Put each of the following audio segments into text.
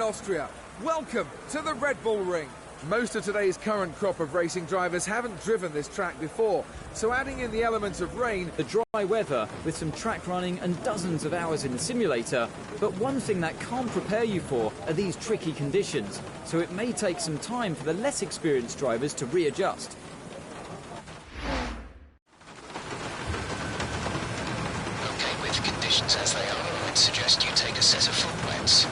Austria, welcome to the Red Bull Ring. Most of today's current crop of racing drivers haven't driven this track before, so adding in the elements of rain, the dry weather with some track running and dozens of hours in the simulator, but one thing that can't prepare you for are these tricky conditions, so it may take some time for the less experienced drivers to readjust. Okay, with conditions as they are, I'd suggest you take a set of full wets.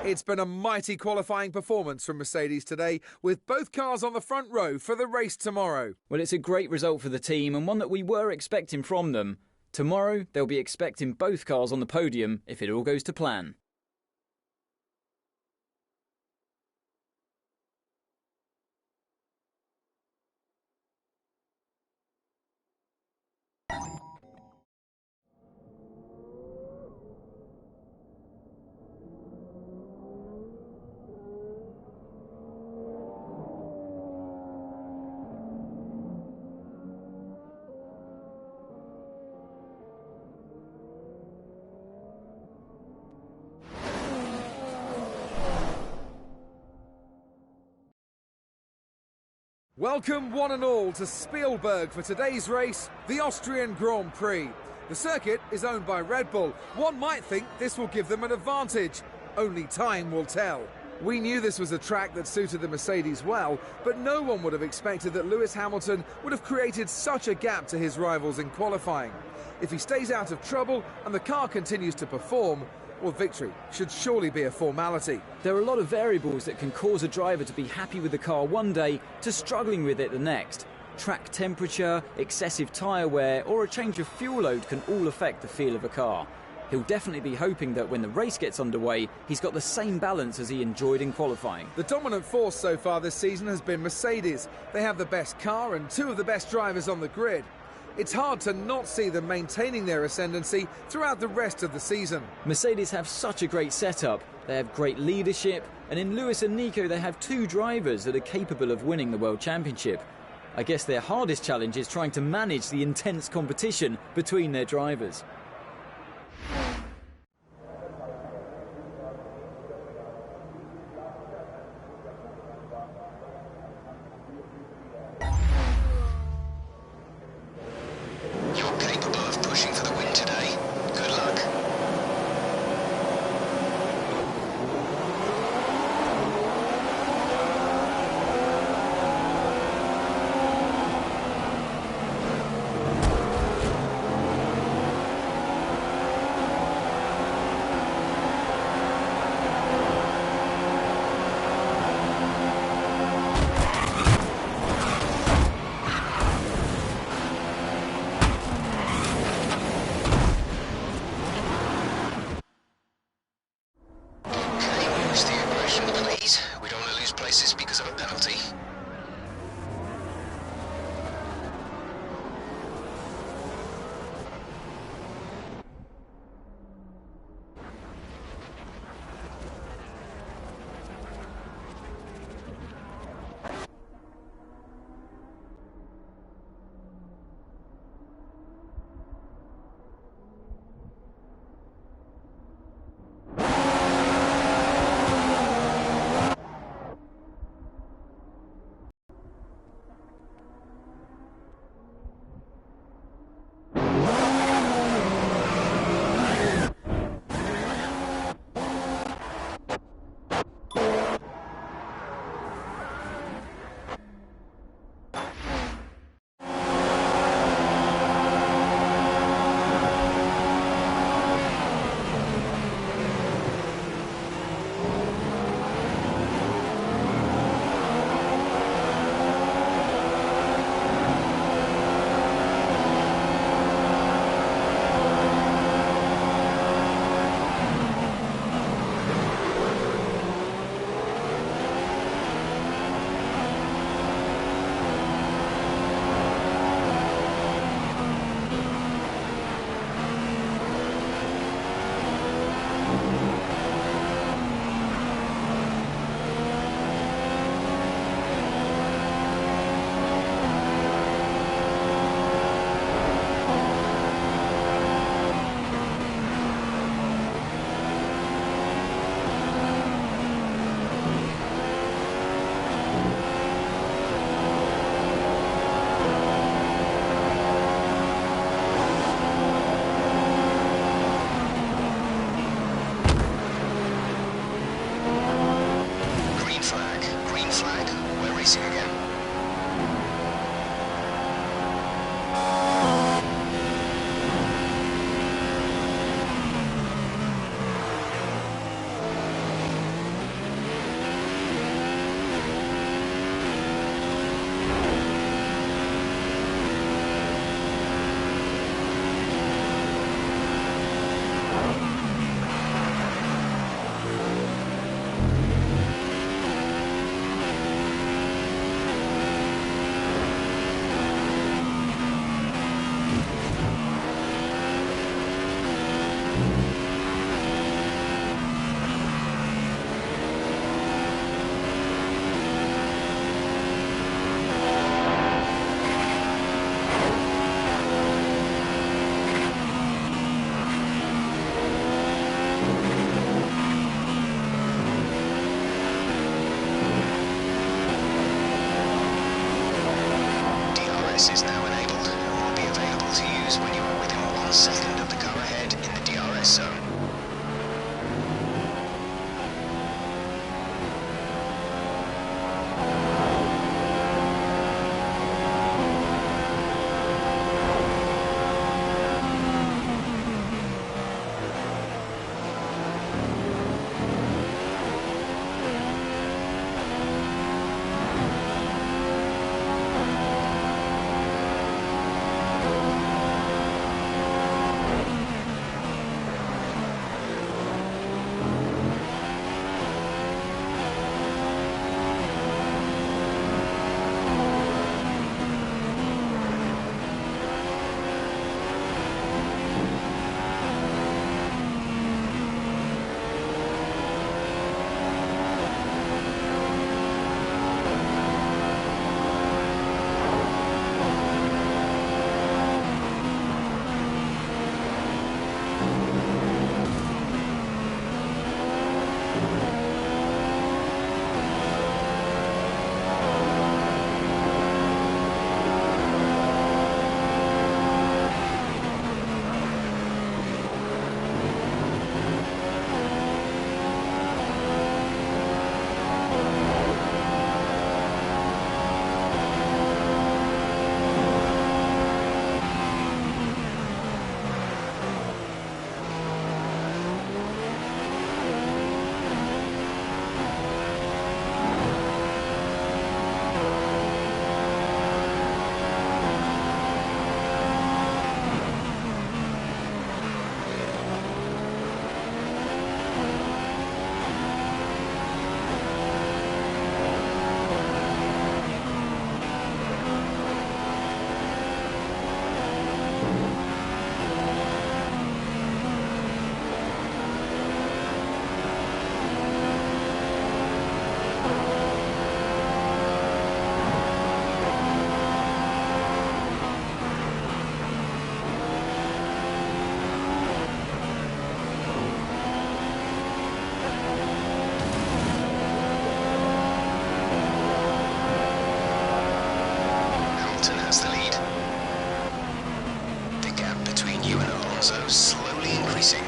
It's been a mighty qualifying performance from Mercedes today, with both cars on the front row for the race tomorrow. Well, it's a great result for the team and one that we were expecting from them. Tomorrow, they'll be expecting both cars on the podium if it all goes to plan. Welcome one and all to Spielberg for today's race, the Austrian Grand Prix. The circuit is owned by Red Bull. One might think this will give them an advantage. Only time will tell. We knew this was a track that suited the Mercedes well, but no one would have expected that Lewis Hamilton would have created such a gap to his rivals in qualifying. If he stays out of trouble and the car continues to perform, well, victory should surely be a formality. There are a lot of variables that can cause a driver to be happy with the car one day to struggling with it the next. Track temperature, excessive tyre wear or a change of fuel load can all affect the feel of a car. He'll definitely be hoping that when the race gets underway, he's got the same balance as he enjoyed in qualifying. The dominant force so far this season has been Mercedes. They have the best car and two of the best drivers on the grid. It's hard to not see them maintaining their ascendancy throughout the rest of the season. Mercedes have such a great setup. They have great leadership, and in Lewis and Nico they have two drivers that are capable of winning the World Championship. I guess their hardest challenge is trying to manage the intense competition between their drivers. DRS is now enabled and will be available to use when you are within 1 second of the car ahead in the DRS zone. Has the lead. The gap between you and Alonso slowly increasing.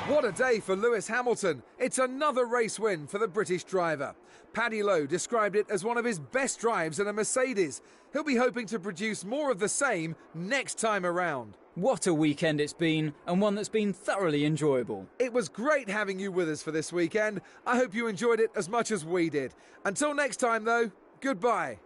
What a day for Lewis Hamilton. It's another race win for the British driver. Paddy Lowe described it as one of his best drives in a Mercedes. He'll be hoping to produce more of the same next time around. What a weekend it's been, and one that's been thoroughly enjoyable. It was great having you with us for this weekend. I hope you enjoyed it as much as we did. Until next time though, goodbye.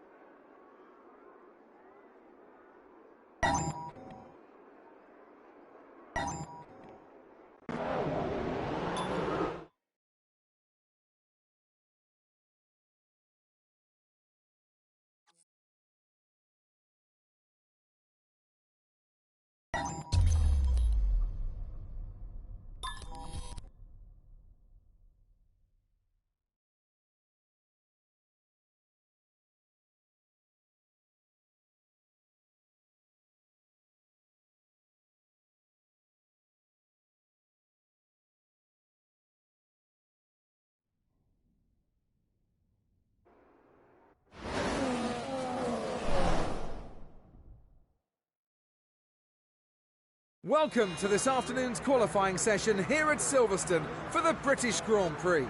Welcome to this afternoon's qualifying session here at Silverstone for the British Grand Prix.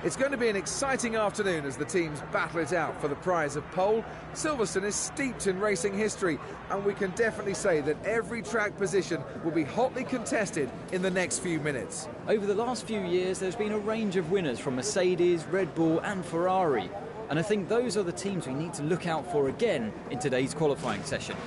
It's going to be an exciting afternoon as the teams battle it out for the prize of pole. Silverstone is steeped in racing history, and we can definitely say that every track position will be hotly contested in the next few minutes. Over the last few years, there's been a range of winners from Mercedes, Red Bull and Ferrari. And I think those are the teams we need to look out for again in today's qualifying session.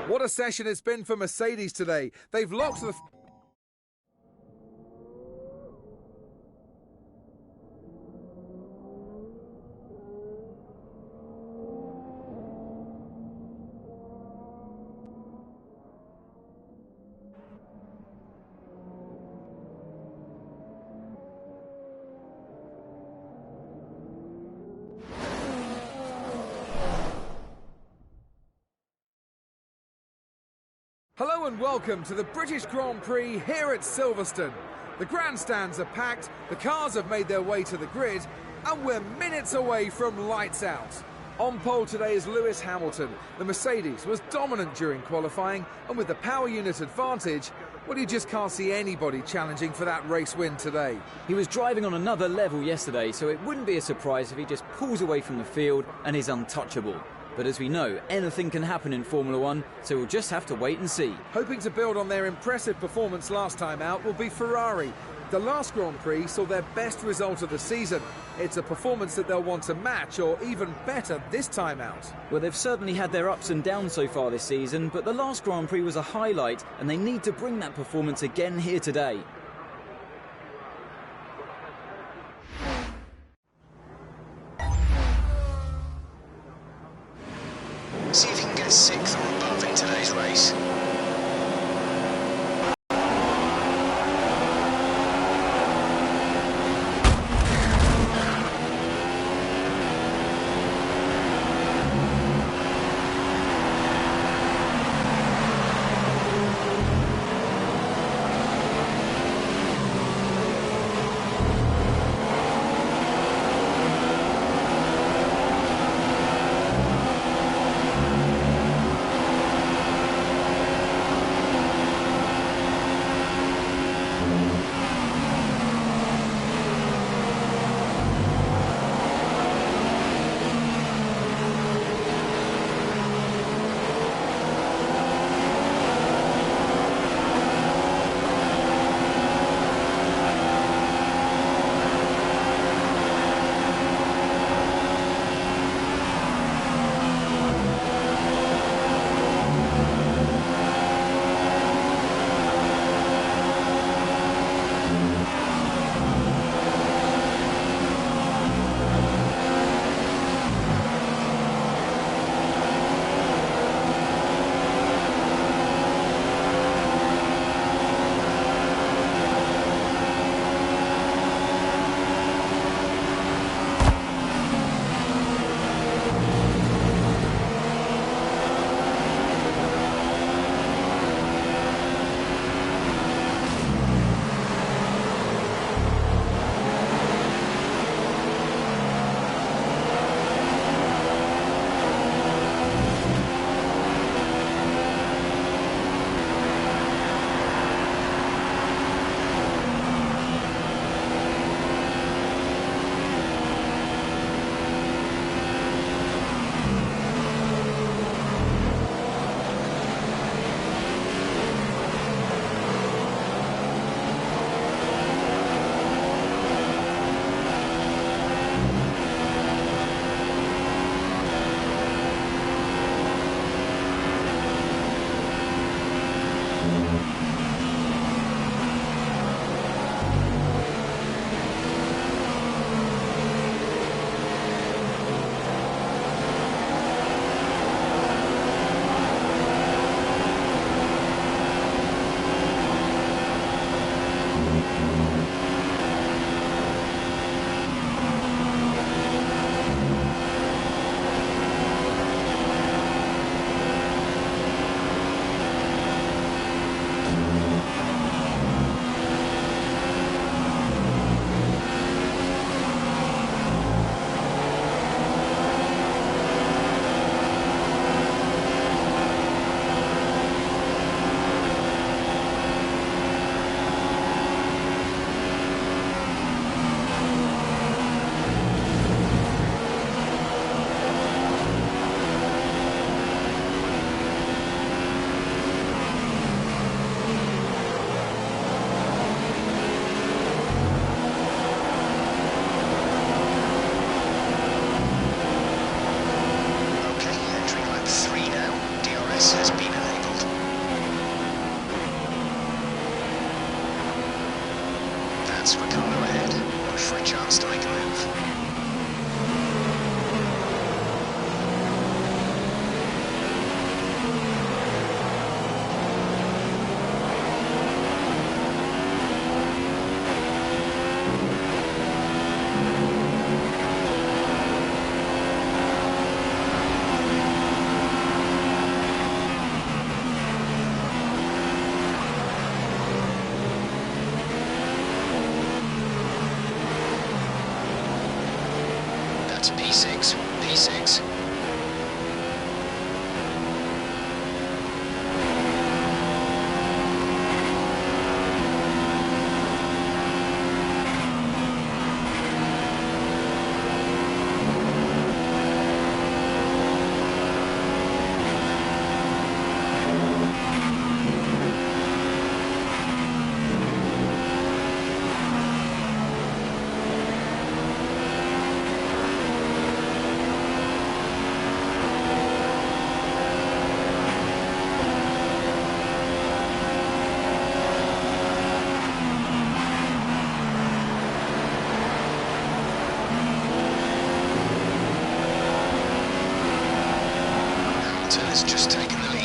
What a session it's been for Mercedes today. They've locked the... Hello and welcome to the British Grand Prix here at Silverstone. The grandstands are packed, the cars have made their way to the grid, and we're minutes away from lights out. On pole today is Lewis Hamilton. The Mercedes was dominant during qualifying, and with the power unit advantage, well, you just can't see anybody challenging for that race win today. He was driving on another level yesterday, so it wouldn't be a surprise if he just pulls away from the field and is untouchable. But as we know, anything can happen in Formula One, so we'll just have to wait and see. Hoping to build on their impressive performance last time out will be Ferrari. The last Grand Prix saw their best result of the season. It's a performance that they'll want to match or even better this time out. Well, they've certainly had their ups and downs so far this season, but the last Grand Prix was a highlight, and they need to bring that performance again here today. See if you can get 6th or above in today's race. for a chance to make a move. That's P6, P6. Hamilton has just taken the lead.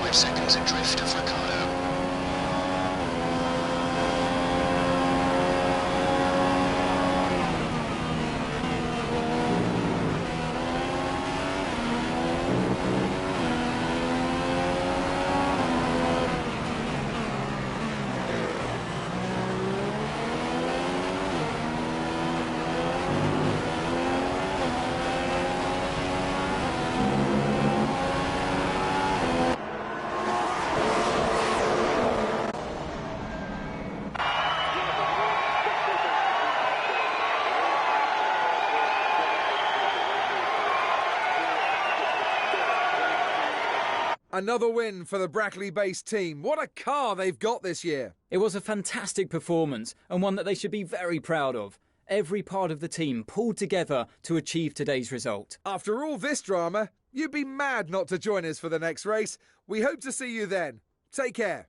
5 seconds adrift of Ricciardo. Another win for the Brackley-based team. What a car they've got this year. It was a fantastic performance and one that they should be very proud of. Every part of the team pulled together to achieve today's result. After all this drama, you'd be mad not to join us for the next race. We hope to see you then. Take care.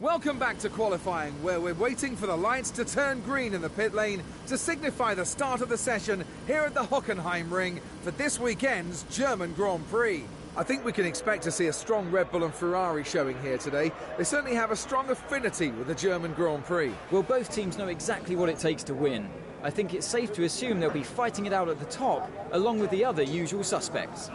Welcome back to qualifying, where we're waiting for the lights to turn green in the pit lane to signify the start of the session here at the Hockenheim Ring for this weekend's German Grand Prix. I think we can expect to see a strong Red Bull and Ferrari showing here today. They certainly have a strong affinity with the German Grand Prix. Well, both teams know exactly what it takes to win. I think it's safe to assume they'll be fighting it out at the top, along with the other usual suspects.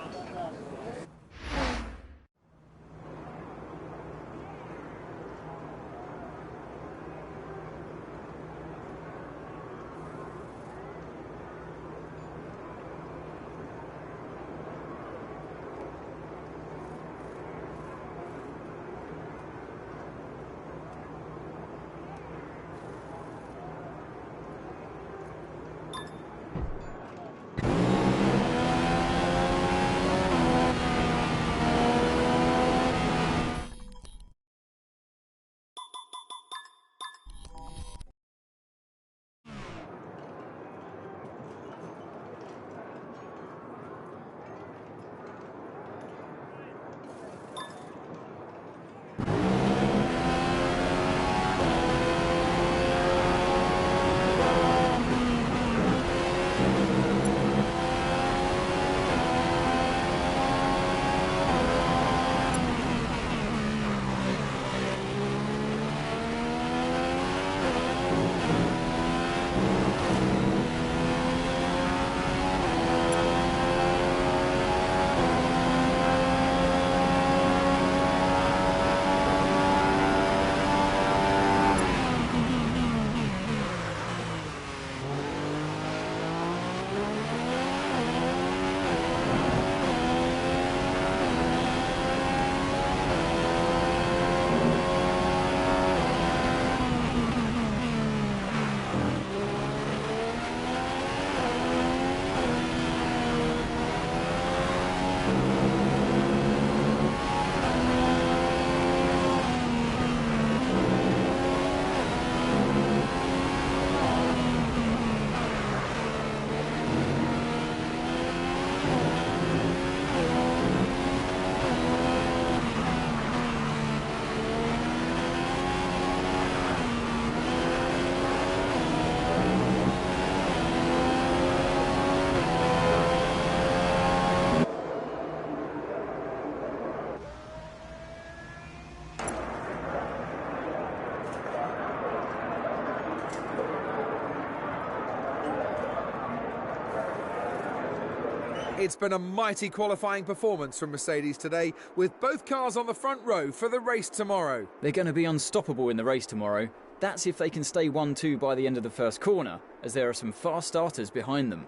It's been a mighty qualifying performance from Mercedes today, with both cars on the front row for the race tomorrow. They're going to be unstoppable in the race tomorrow. That's if they can stay 1-2 by the end of the first corner, as there are some fast starters behind them.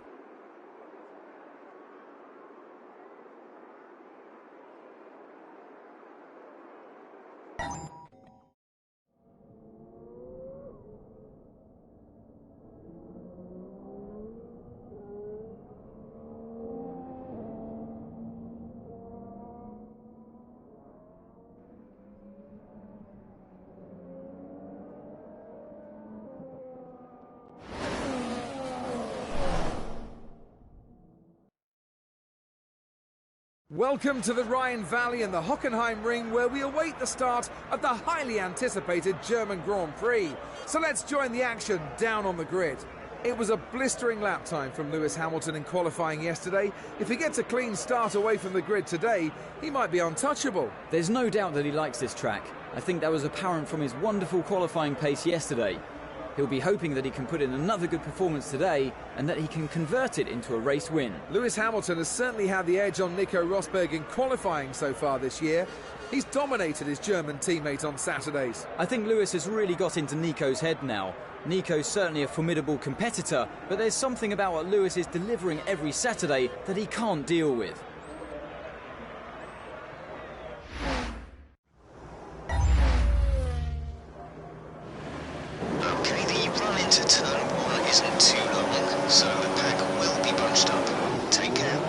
Welcome to the Rhine Valley and the Hockenheim Ring, where we await the start of the highly anticipated German Grand Prix. So let's join the action down on the grid. It was a blistering lap time from Lewis Hamilton in qualifying yesterday. If he gets a clean start away from the grid today, he might be untouchable. There's no doubt that he likes this track. I think that was apparent from his wonderful qualifying pace yesterday. He'll be hoping that he can put in another good performance today and that he can convert it into a race win. Lewis Hamilton has certainly had the edge on Nico Rosberg in qualifying so far this year. He's dominated his German teammate on Saturdays. I think Lewis has really got into Nico's head now. Nico's certainly a formidable competitor, but there's something about what Lewis is delivering every Saturday that he can't deal with. Okay, the run into turn 1 isn't too long, so the pack will be bunched up. Take care.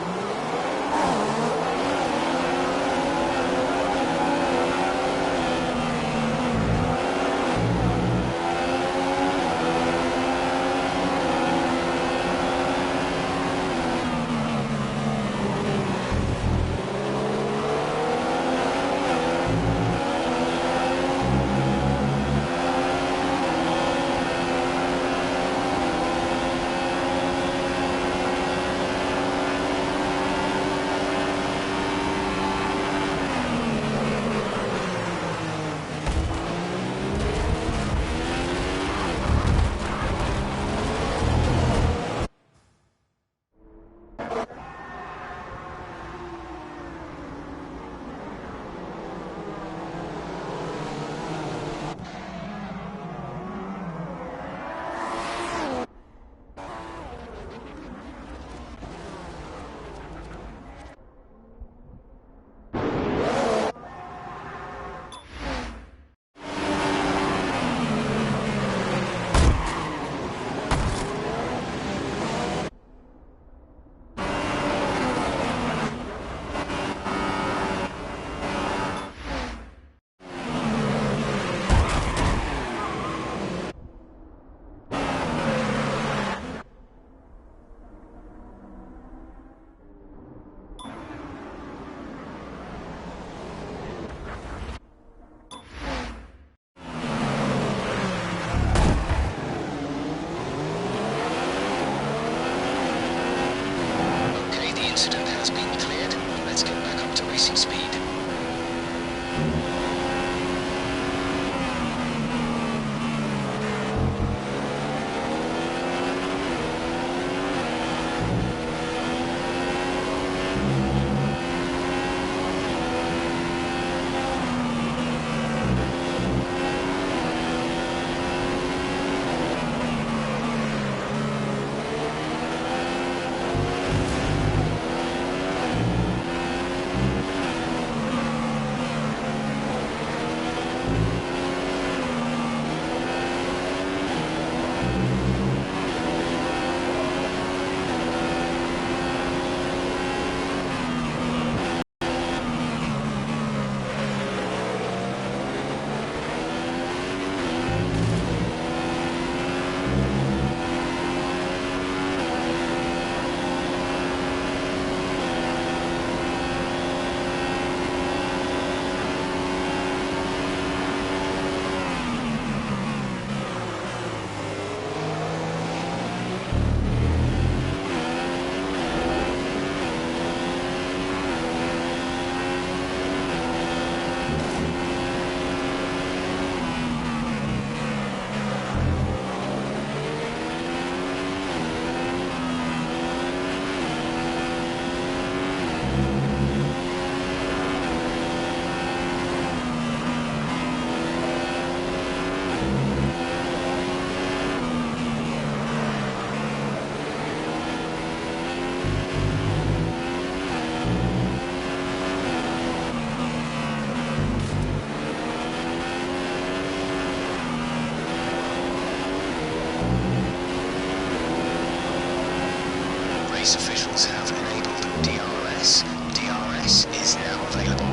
race officials have enabled DRS. DRS is now available.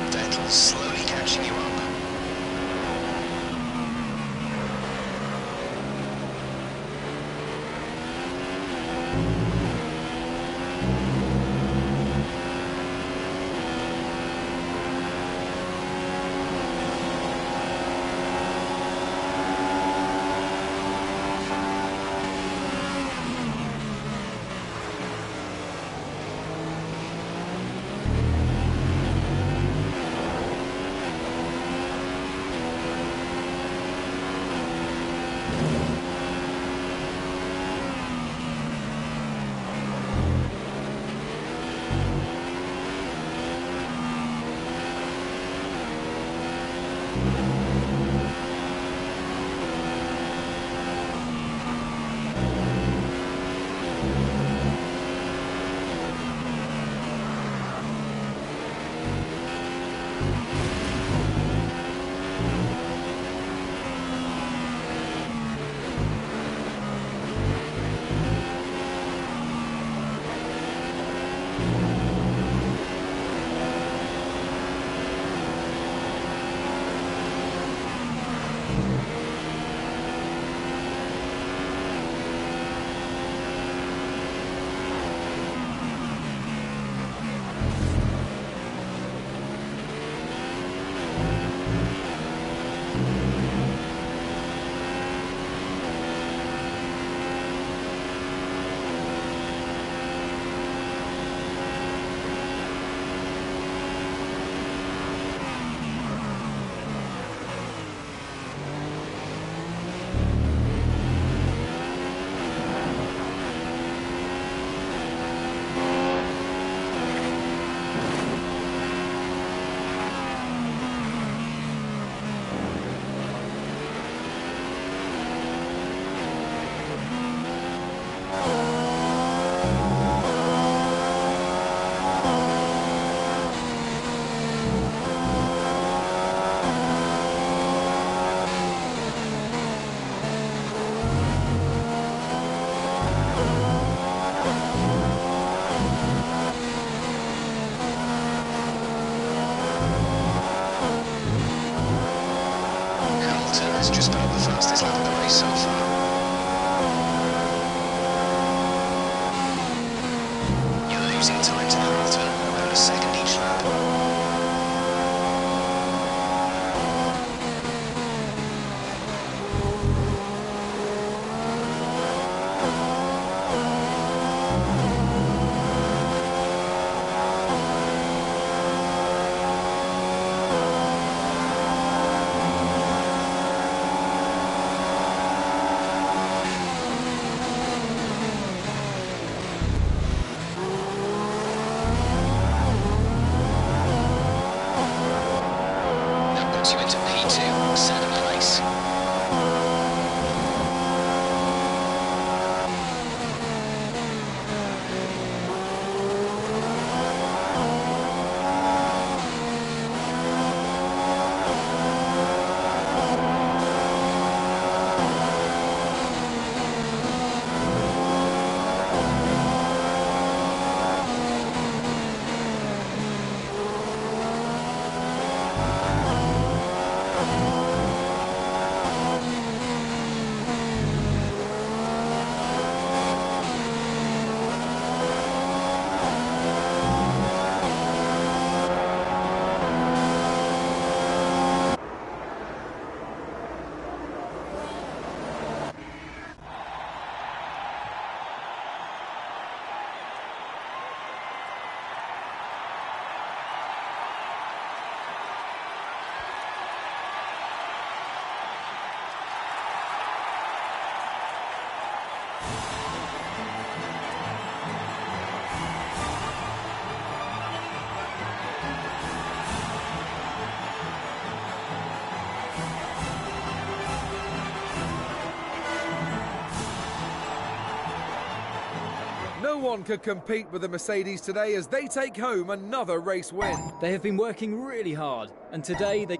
Vettel slowly catching you up. Has just put up the fastest lap of the race so far. You're losing time to Hamilton, around a second each lap. You into P2, second place. No one could compete with the Mercedes today as they take home another race win. They have been working really hard, and today they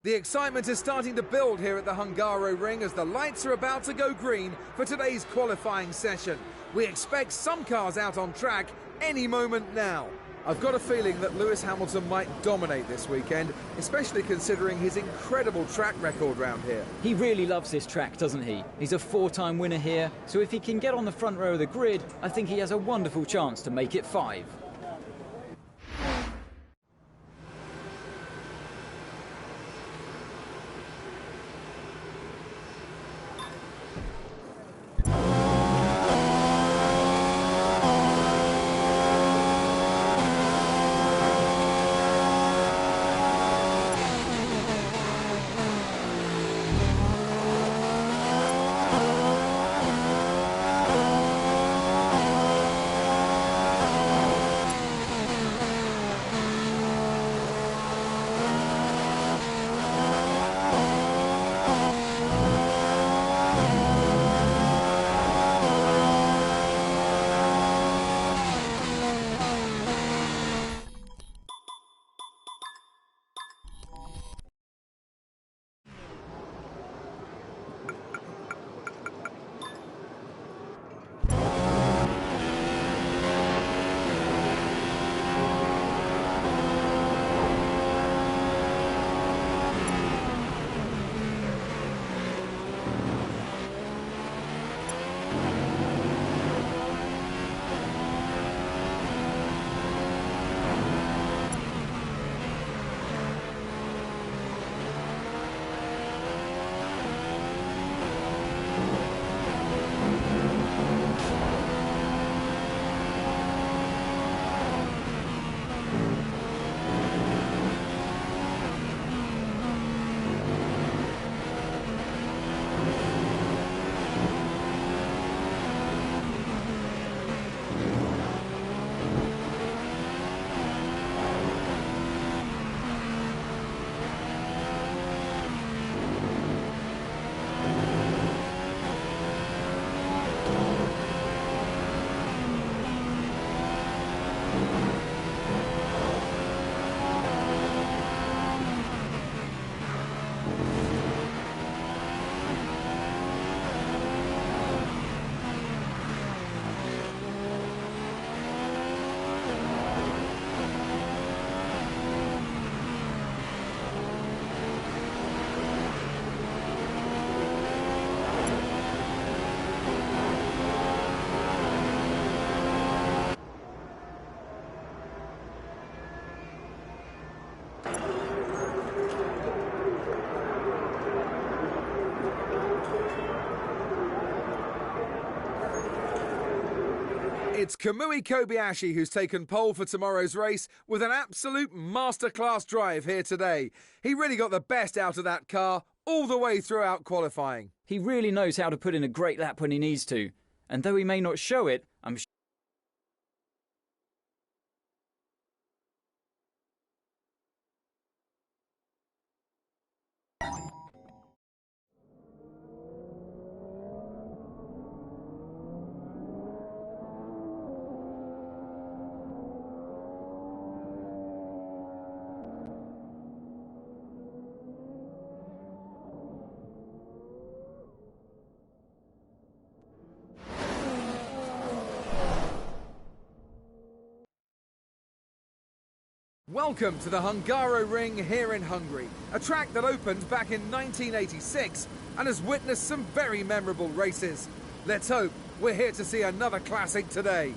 The excitement is starting to build here at the Hungaroring as the lights are about to go green for today's qualifying session. We expect some cars out on track any moment now. I've got a feeling that Lewis Hamilton might dominate this weekend, especially considering his incredible track record round here. He really loves this track, doesn't he? He's a four-time winner here, so if he can get on the front row of the grid, I think he has a wonderful chance to make it 5. It's Kamui Kobayashi who's taken pole for tomorrow's race with an absolute masterclass drive here today. He really got the best out of that car all the way throughout qualifying. He really knows how to put in a great lap when he needs to, and though he may not show it, I'm sure Welcome to the Hungaroring here in Hungary, a track that opened back in 1986 and has witnessed some very memorable races. Let's hope we're here to see another classic today.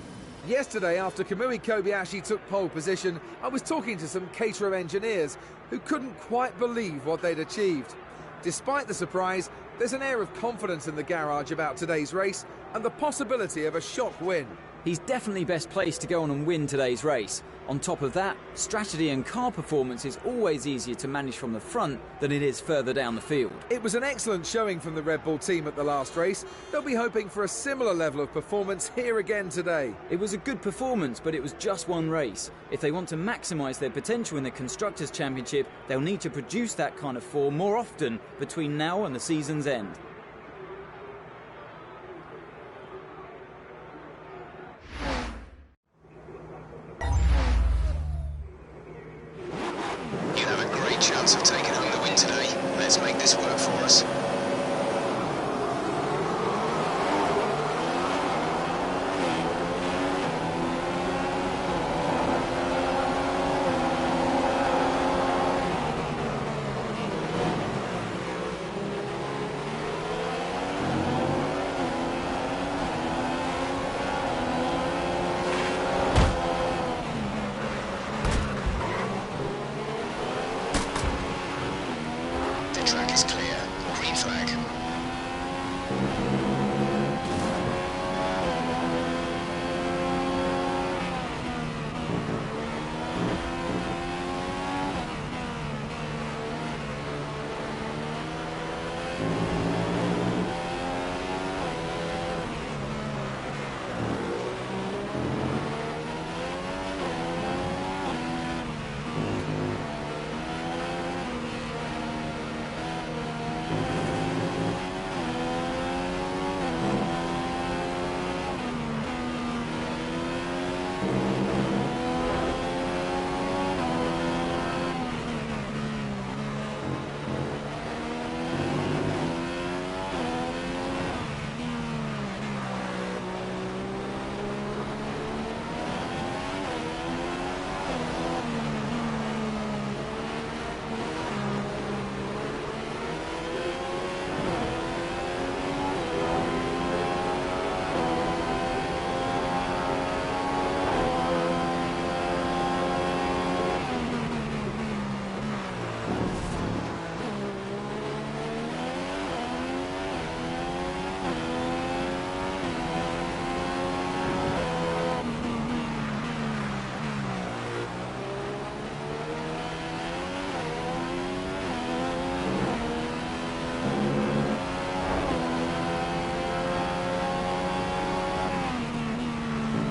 Yesterday, after Kamui Kobayashi took pole position, I was talking to some Caterham engineers who couldn't quite believe what they'd achieved. Despite the surprise, there's an air of confidence in the garage about today's race and the possibility of a shock win. he's definitely best placed to go on and win today's race. On top of that, strategy and car performance is always easier to manage from the front than it is further down the field. It was an excellent showing from the Red Bull team at the last race. They'll be hoping for a similar level of performance here again today. It was a good performance, but it was just one race. If they want to maximise their potential in the Constructors' Championship, they'll need to produce that kind of form more often between now and the season's end. You have a great chance of taking home the win today. Let's make this work for us. The track is clear. Green flag.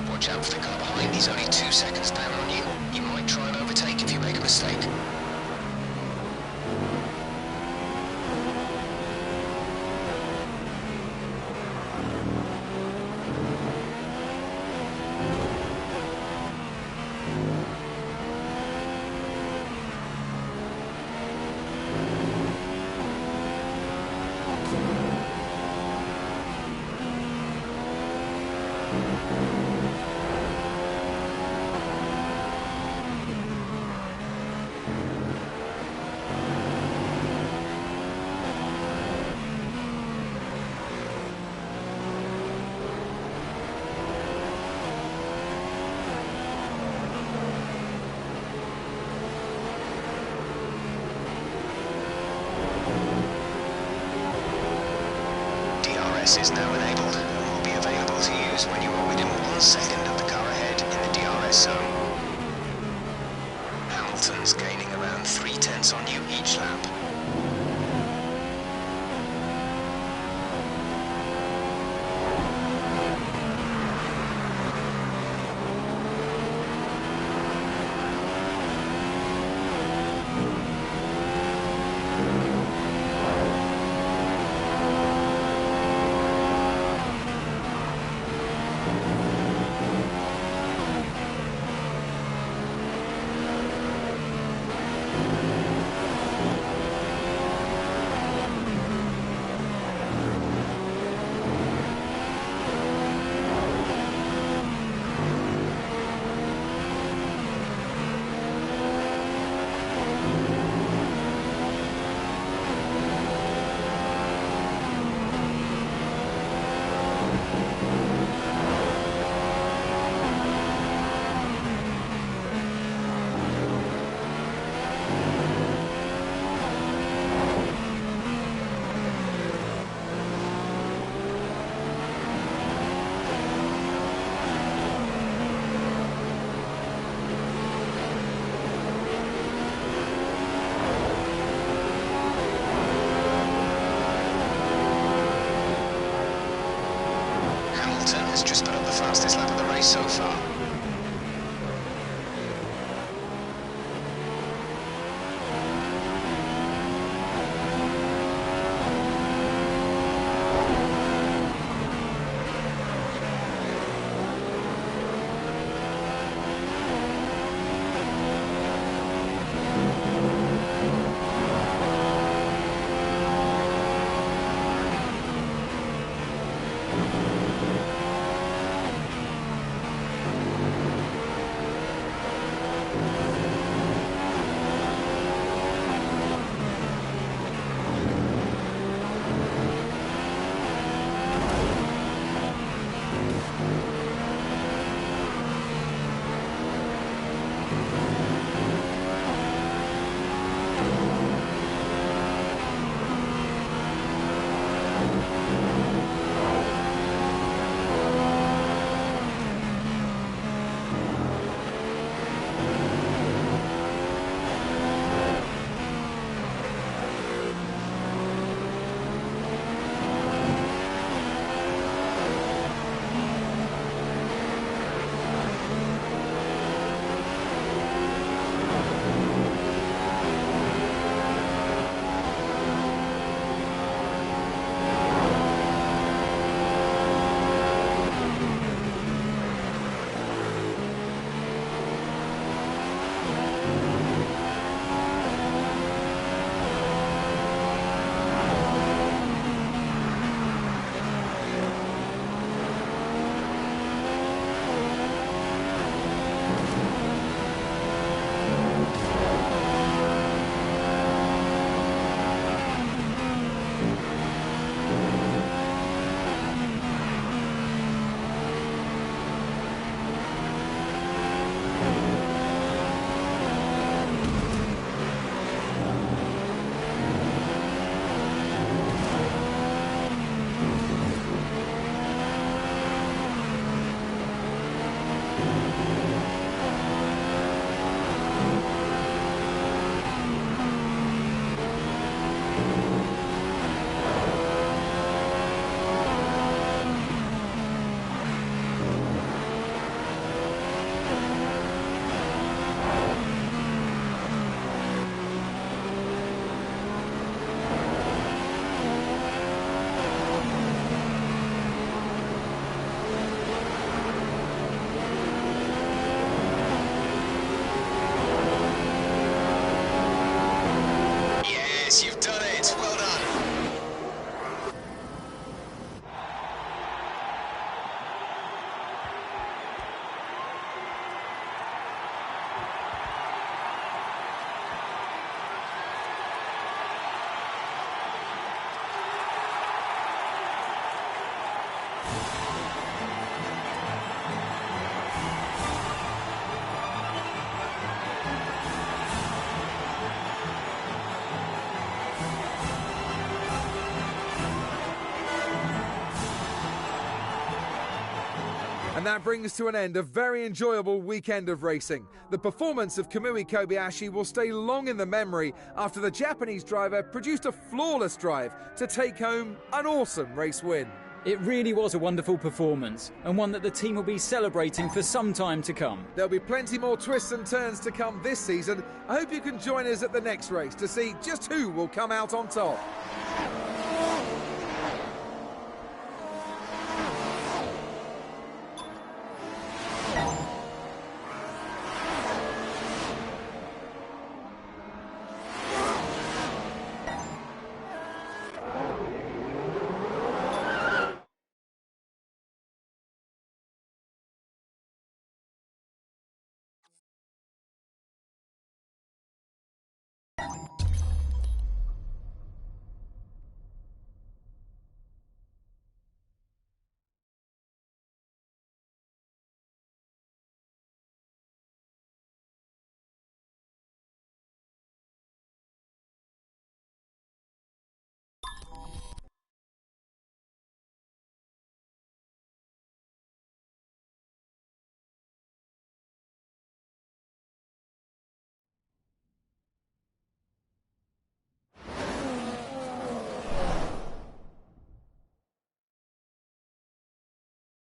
Watch out for the car behind. He's only 2 seconds down on you. You might try and overtake if you make a mistake. DRS is now enabled and will be available to use when you are within 1 second of the car ahead in the DRS zone. Hamilton's gaining around 3/10 on you each lap. And that brings to an end a very enjoyable weekend of racing. The performance of Kamui Kobayashi will stay long in the memory after the Japanese driver produced a flawless drive to take home an awesome race win. It really was a wonderful performance, and one that the team will be celebrating for some time to come. There'll be plenty more twists and turns to come this season. I hope you can join us at the next race to see just who will come out on top.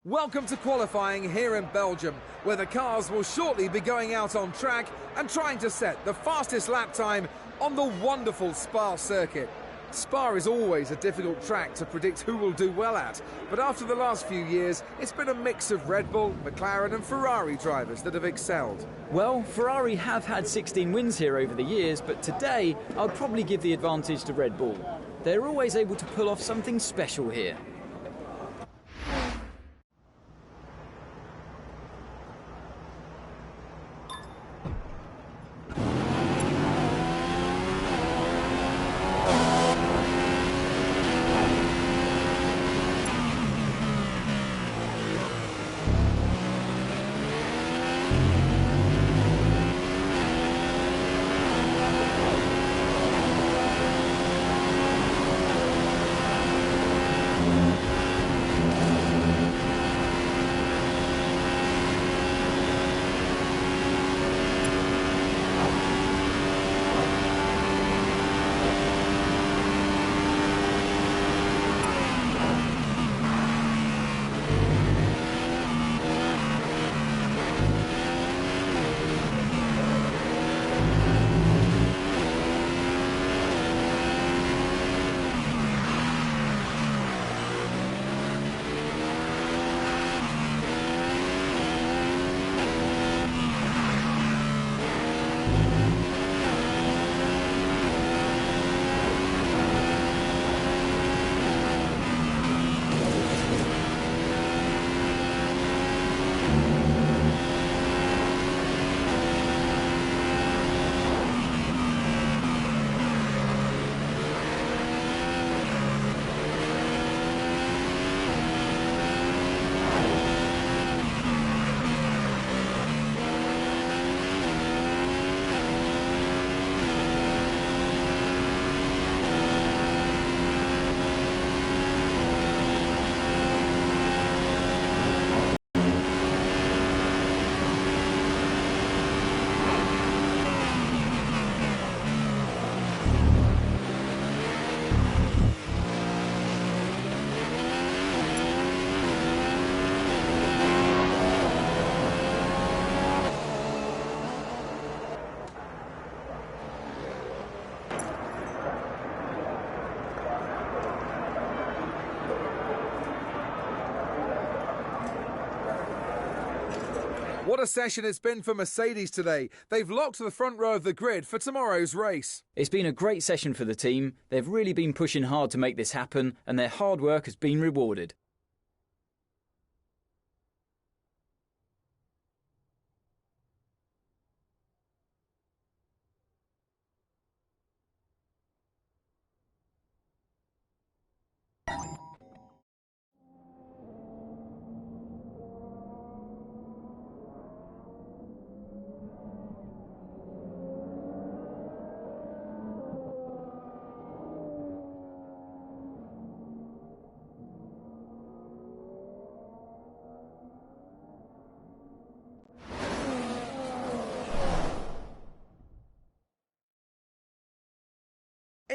Welcome to qualifying here in Belgium, where the cars will shortly be going out on track and trying to set the fastest lap time on the wonderful Spa circuit. Spa is always a difficult track to predict who will do well at, but after the last few years, it's been a mix of Red Bull, McLaren and Ferrari drivers that have excelled. Well, Ferrari have had 16 wins here over the years, but today I'd probably give the advantage to Red Bull. They're always able to pull off something special here. What a session it's been for Mercedes today. They've locked the front row of the grid for tomorrow's race. It's been a great session for the team. They've really been pushing hard to make this happen, and their hard work has been rewarded.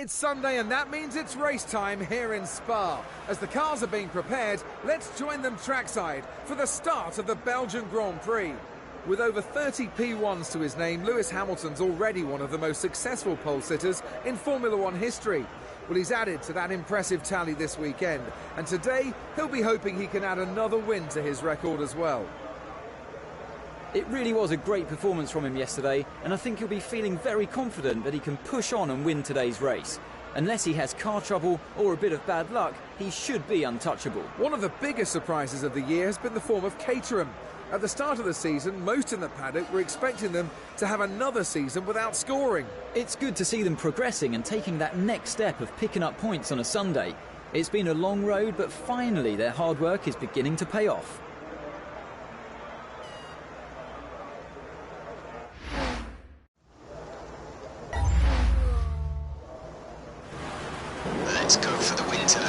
It's Sunday and that means it's race time here in Spa. As the cars are being prepared, let's join them trackside for the start of the Belgian Grand Prix. With over 30 P1s to his name, Lewis Hamilton's already one of the most successful pole sitters in Formula One history. Well, he's added to that impressive tally this weekend, and today he'll be hoping he can add another win to his record as well. It really was a great performance from him yesterday, and I think he'll be feeling very confident that he can push on and win today's race. Unless he has car trouble or a bit of bad luck, he should be untouchable. One of the biggest surprises of the year has been the form of Caterham. At the start of the season, most in the paddock were expecting them to have another season without scoring. It's good to see them progressing and taking that next step of picking up points on a Sunday. It's been a long road, but finally their hard work is beginning to pay off. Let's go for the win today.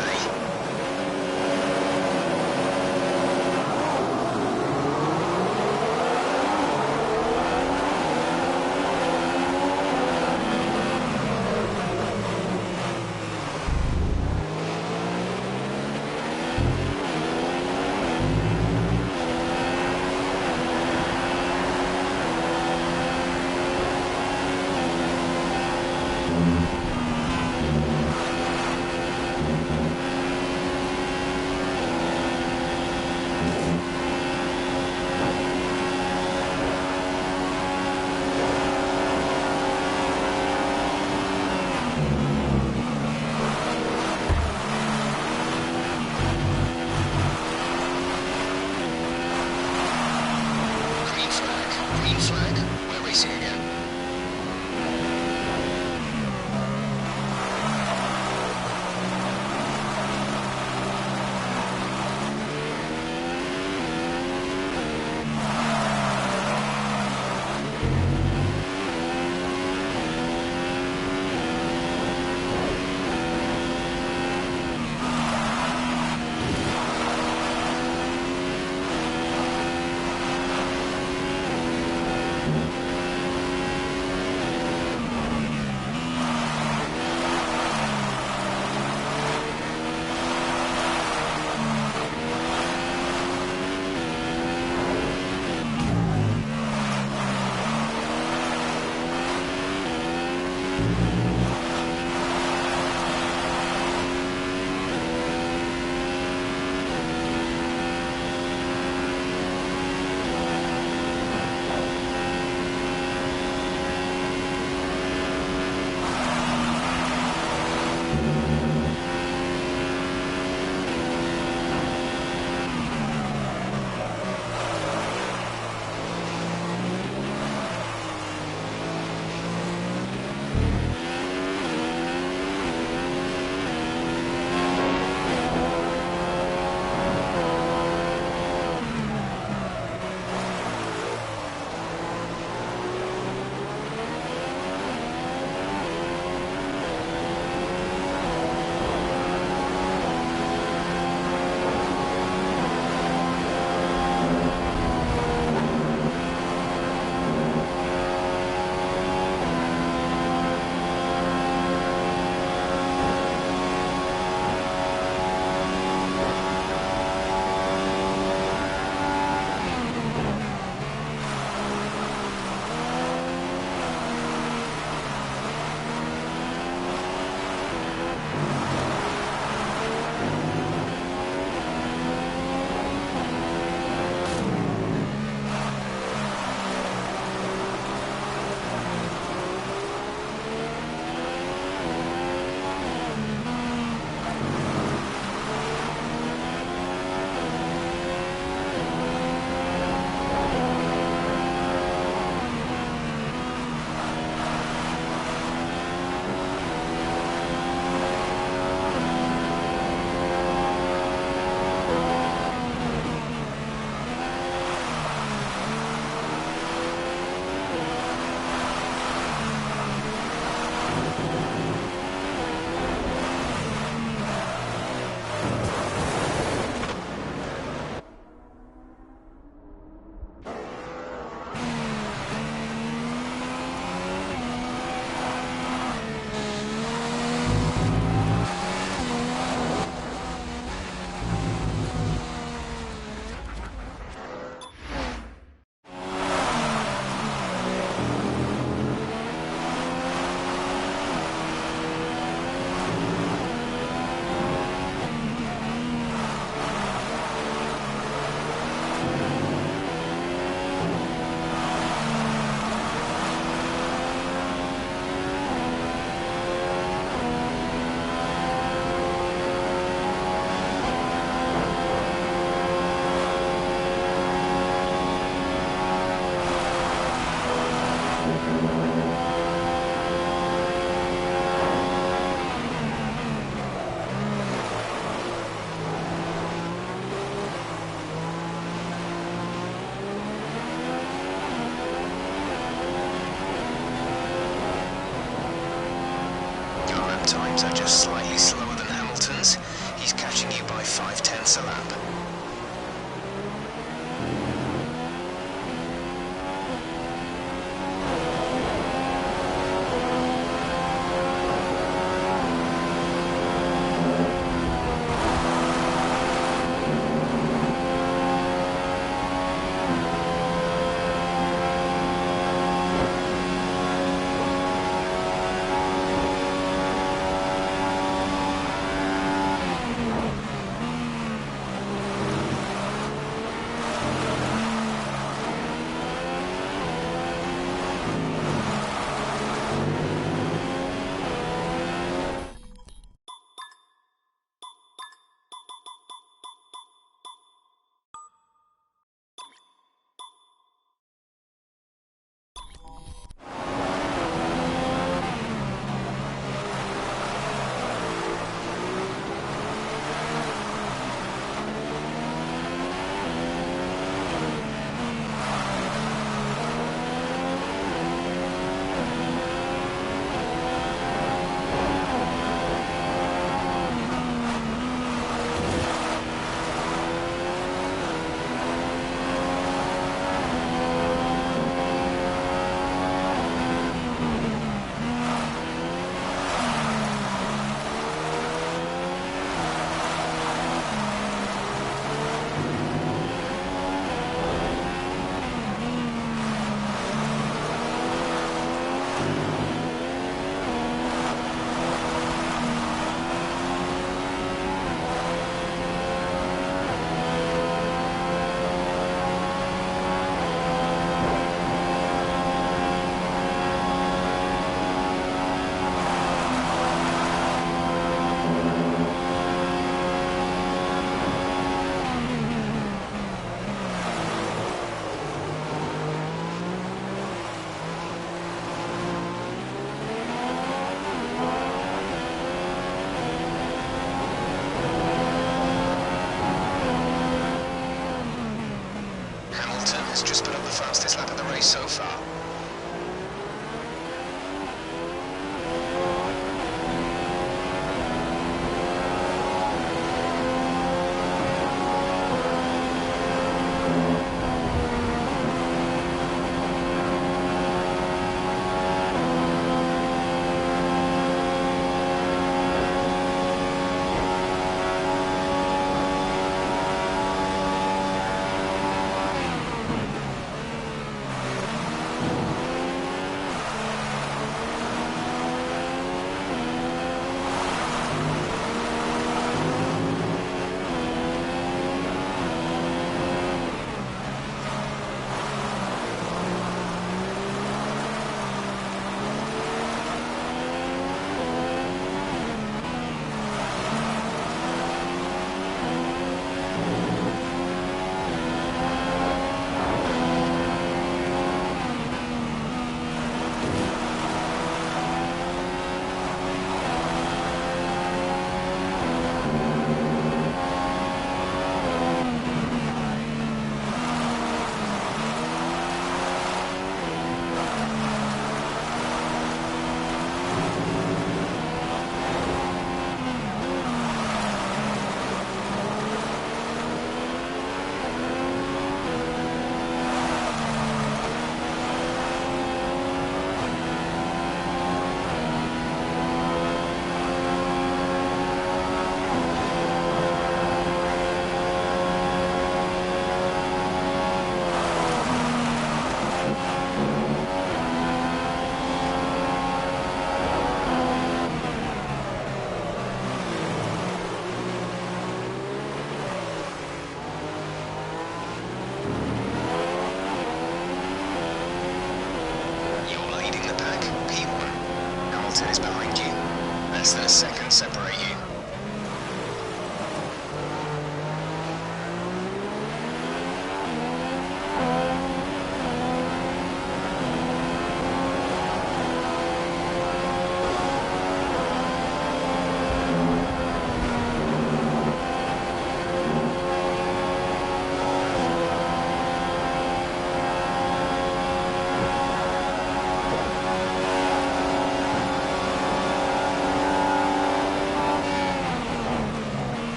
Green flag, we're racing again. times are just slightly slower than Hamilton's. He's catching you by 0.5 a lap.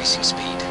racing speed.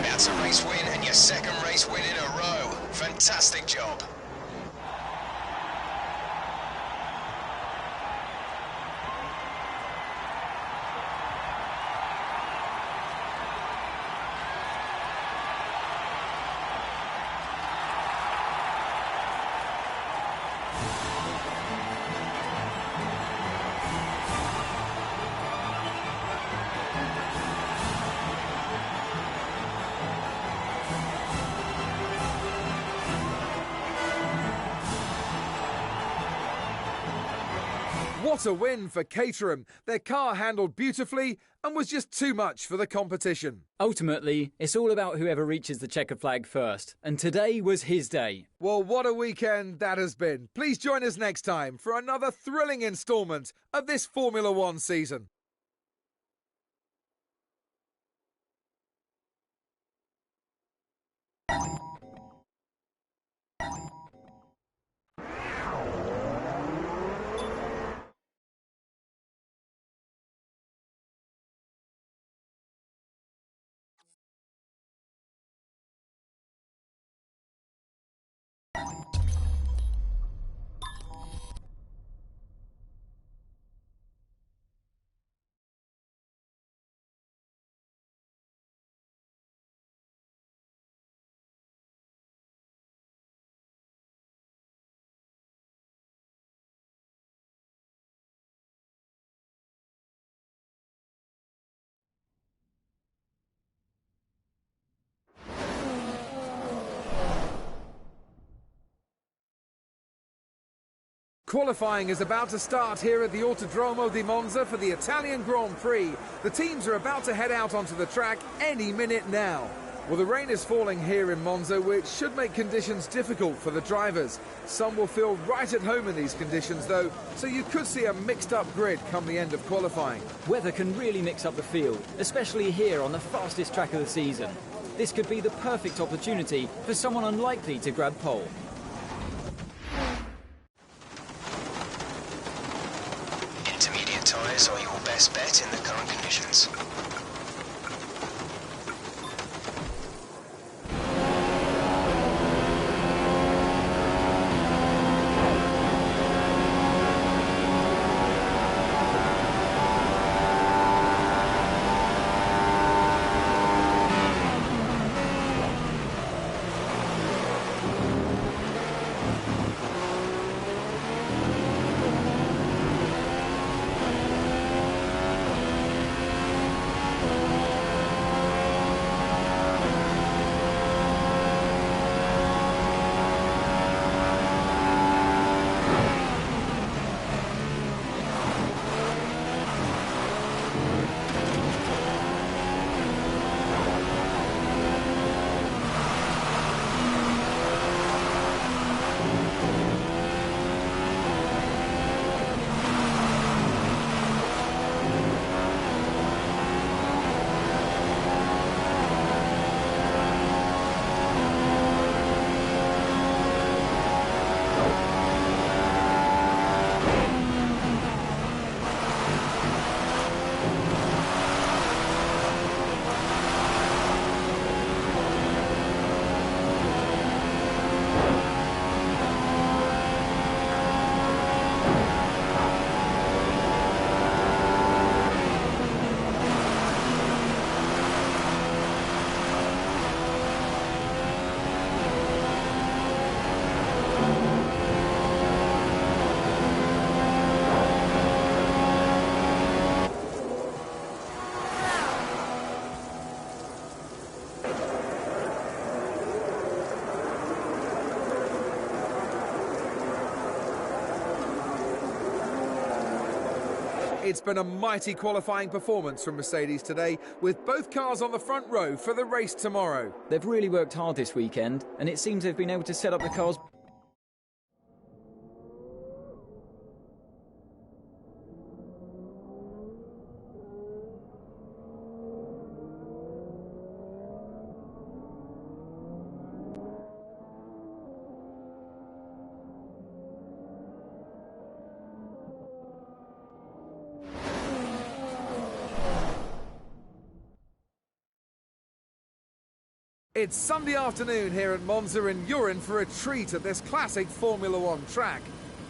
That's a race win and your second race win in a row. Fantastic job. What a win for Caterham. Their car handled beautifully and was just too much for the competition. Ultimately, it's all about whoever reaches the checkered flag first, and today was his day. Well, what a weekend that has been. Please join us next time for another thrilling instalment of this Formula One season. Qualifying is about to start here at the Autodromo di Monza for the Italian Grand Prix. The teams are about to head out onto the track any minute now. Well, the rain is falling here in Monza, which should make conditions difficult for the drivers. Some will feel right at home in these conditions, though, so you could see a mixed-up grid come the end of qualifying. Weather can really mix up the field, especially here on the fastest track of the season. This could be the perfect opportunity for someone unlikely to grab pole. Intermediate tyres are your best bet in the current conditions. It's been a mighty qualifying performance from Mercedes today, with both cars on the front row for the race tomorrow. They've really worked hard this weekend, and it seems they've been able to set up the cars. It's Sunday afternoon here at Monza, and you're in for a treat at this classic Formula One track.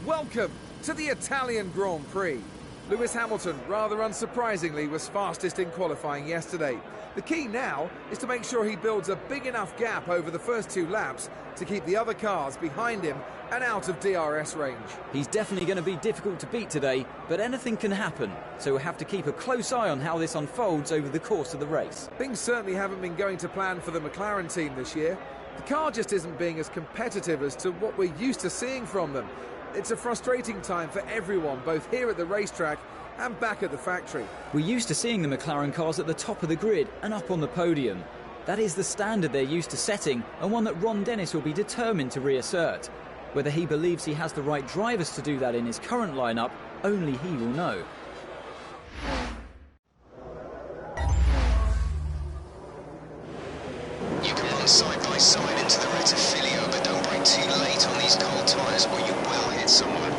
Welcome to the Italian Grand Prix. Lewis Hamilton, rather unsurprisingly, was fastest in qualifying yesterday. The key now is to make sure he builds a big enough gap over the first 2 laps to keep the other cars behind him and out of DRS range. He's definitely going to be difficult to beat today, but anything can happen, so we'll have to keep a close eye on how this unfolds over the course of the race. Things certainly haven't been going to plan for the McLaren team this year. The car just isn't being as competitive as to what we're used to seeing from them. It's a frustrating time for everyone, both here at the racetrack and back at the factory. We're used to seeing the McLaren cars at the top of the grid and up on the podium. That is the standard they're used to setting, and one that Ron Dennis will be determined to reassert. Whether he believes he has the right drivers to do that in his current lineup, only he will know. You can run side by side into the Rettifilio, but don't brake too late on these cold tyres or you will hit someone.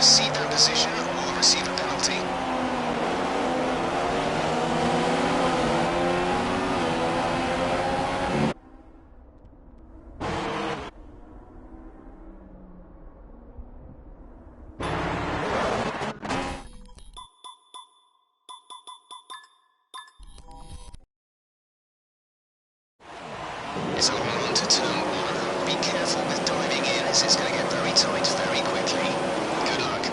Seat that position or receive a penalty. It's a long run to turn 1. Be careful with diving in, as it's going to get very tight very quickly. Good luck.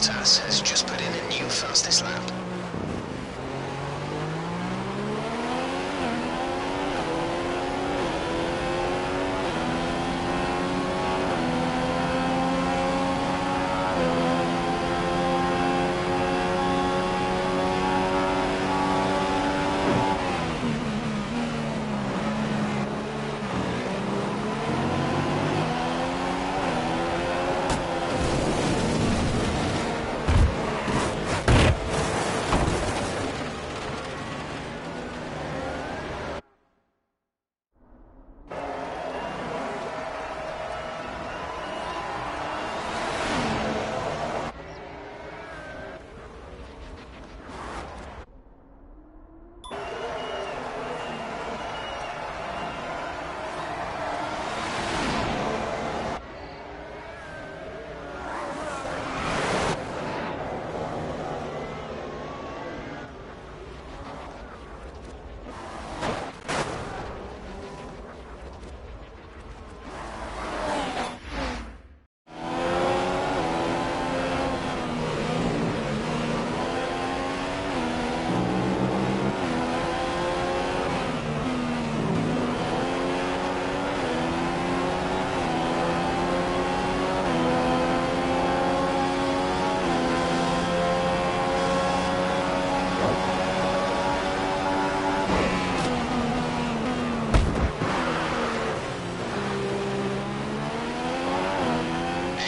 Bottas has just put in a new fastest lap.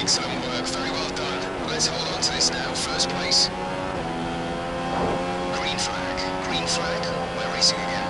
Excellent work, very well done. Let's hold on to this now, first place. Green flag, we're racing again.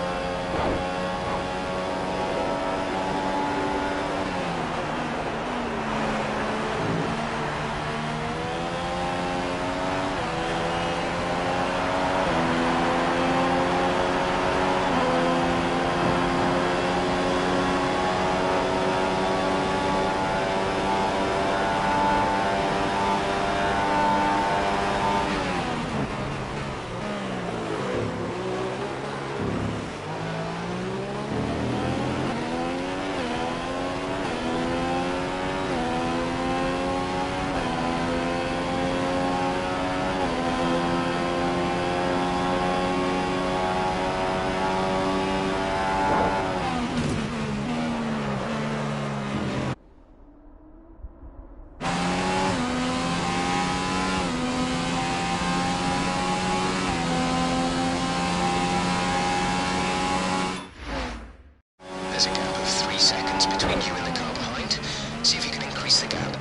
There's a gap of 3 seconds between you and the car behind. See if you can increase the gap.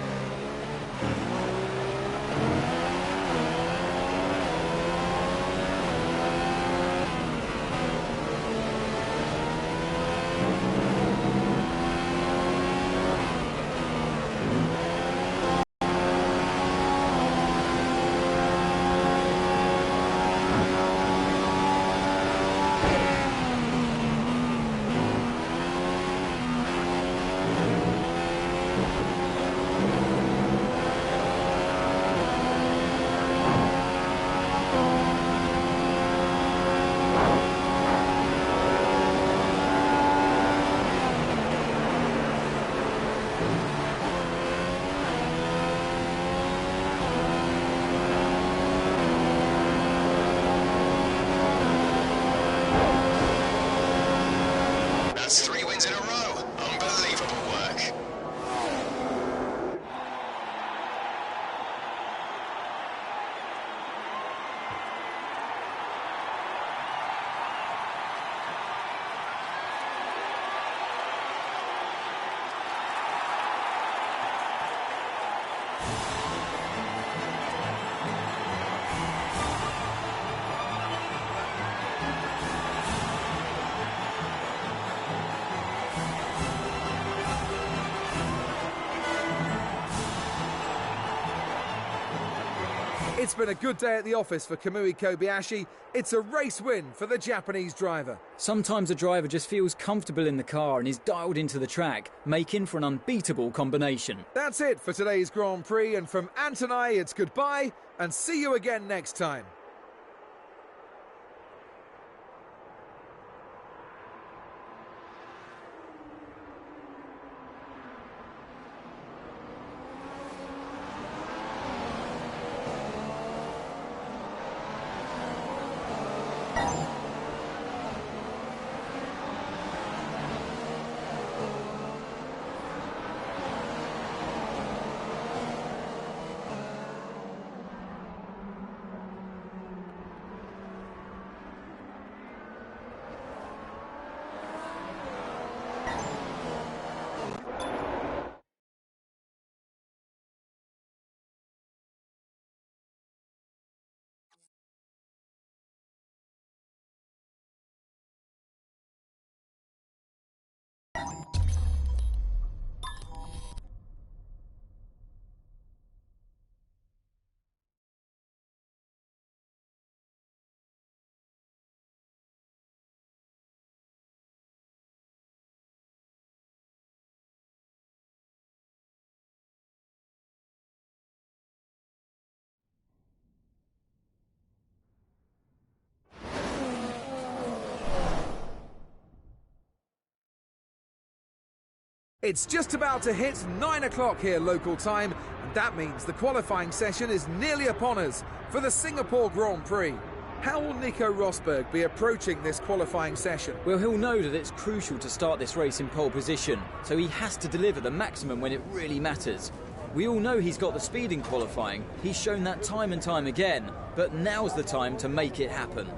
That's 3 wins in a row. Unbelievable work. It's been a good day at the office for Kamui Kobayashi. It's a race win for the Japanese driver. Sometimes a driver just feels comfortable in the car and is dialed into the track, making for an unbeatable combination. That's it for today's Grand Prix, and from Ant and I, it's goodbye and see you again next time. It's just about to hit 9 o'clock here local time, and that means the qualifying session is nearly upon us for the Singapore Grand Prix. How will Nico Rosberg be approaching this qualifying session? Well, he'll know that it's crucial to start this race in pole position, so he has to deliver the maximum when it really matters. We all know he's got the speed in qualifying, he's shown that time and time again, but now's the time to make it happen.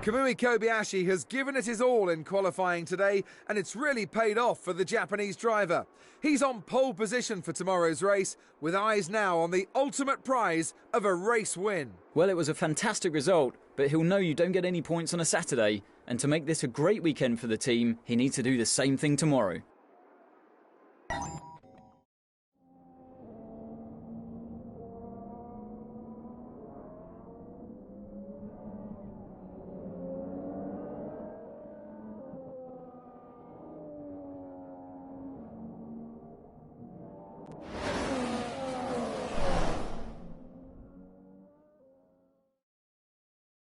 Kamui Kobayashi has given it his all in qualifying today, and it's really paid off for the Japanese driver. He's on pole position for tomorrow's race, with eyes now on the ultimate prize of a race win. Well, it was a fantastic result, but he'll know you don't get any points on a Saturday, and to make this a great weekend for the team, he needs to do the same thing tomorrow.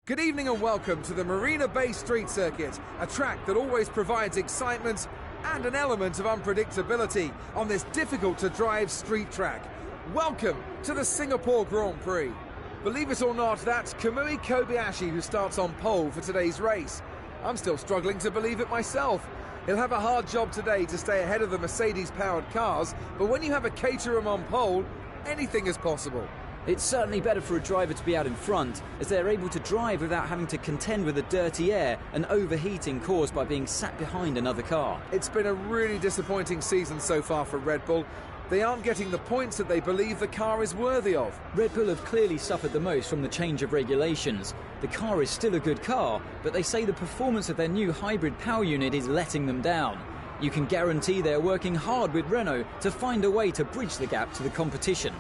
Good evening and welcome to the Marina Bay Street Circuit, a track that always provides excitement and an element of unpredictability on this difficult-to-drive street track. Welcome to the Singapore Grand Prix. Believe it or not, that's Kamui Kobayashi who starts on pole for today's race. I'm still struggling to believe it myself. He'll have a hard job today to stay ahead of the Mercedes-powered cars, but when you have a Caterham on pole, anything is possible. It's certainly better for a driver to be out in front, as they're able to drive without having to contend with the dirty air and overheating caused by being sat behind another car. It's been a really disappointing season so far for Red Bull. They aren't getting the points that they believe the car is worthy of. Red Bull have clearly suffered the most from the change of regulations. The car is still a good car, but they say the performance of their new hybrid power unit is letting them down. You can guarantee they're working hard with Renault to find a way to bridge the gap to the competition.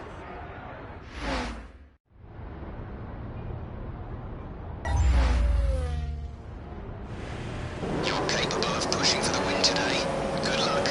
You're capable of pushing for the win today. Good luck.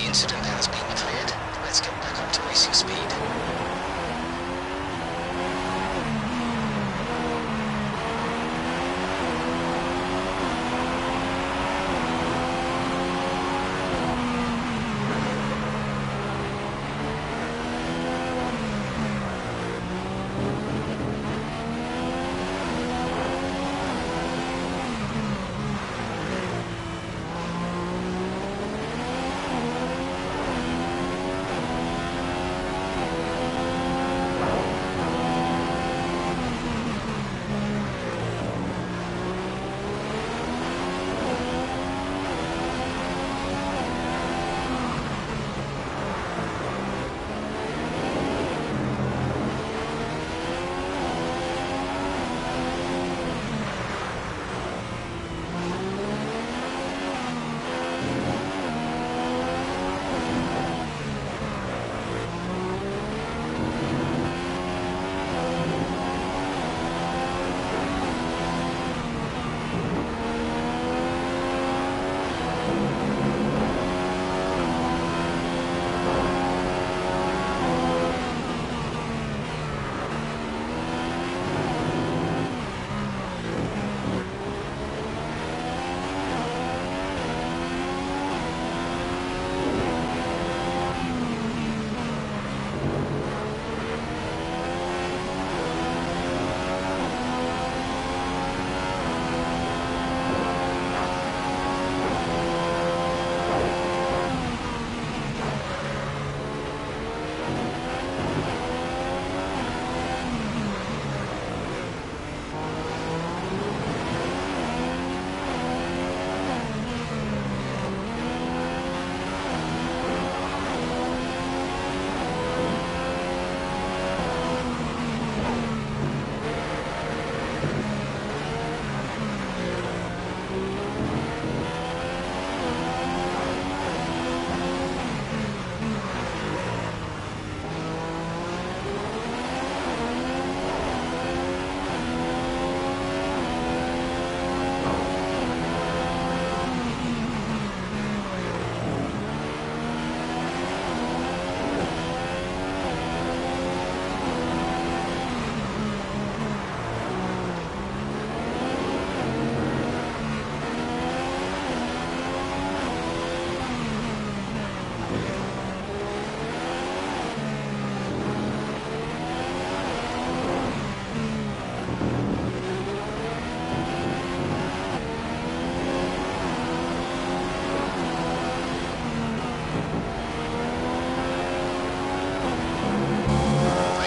Incident has been cleared. Let's get back up to racing speed.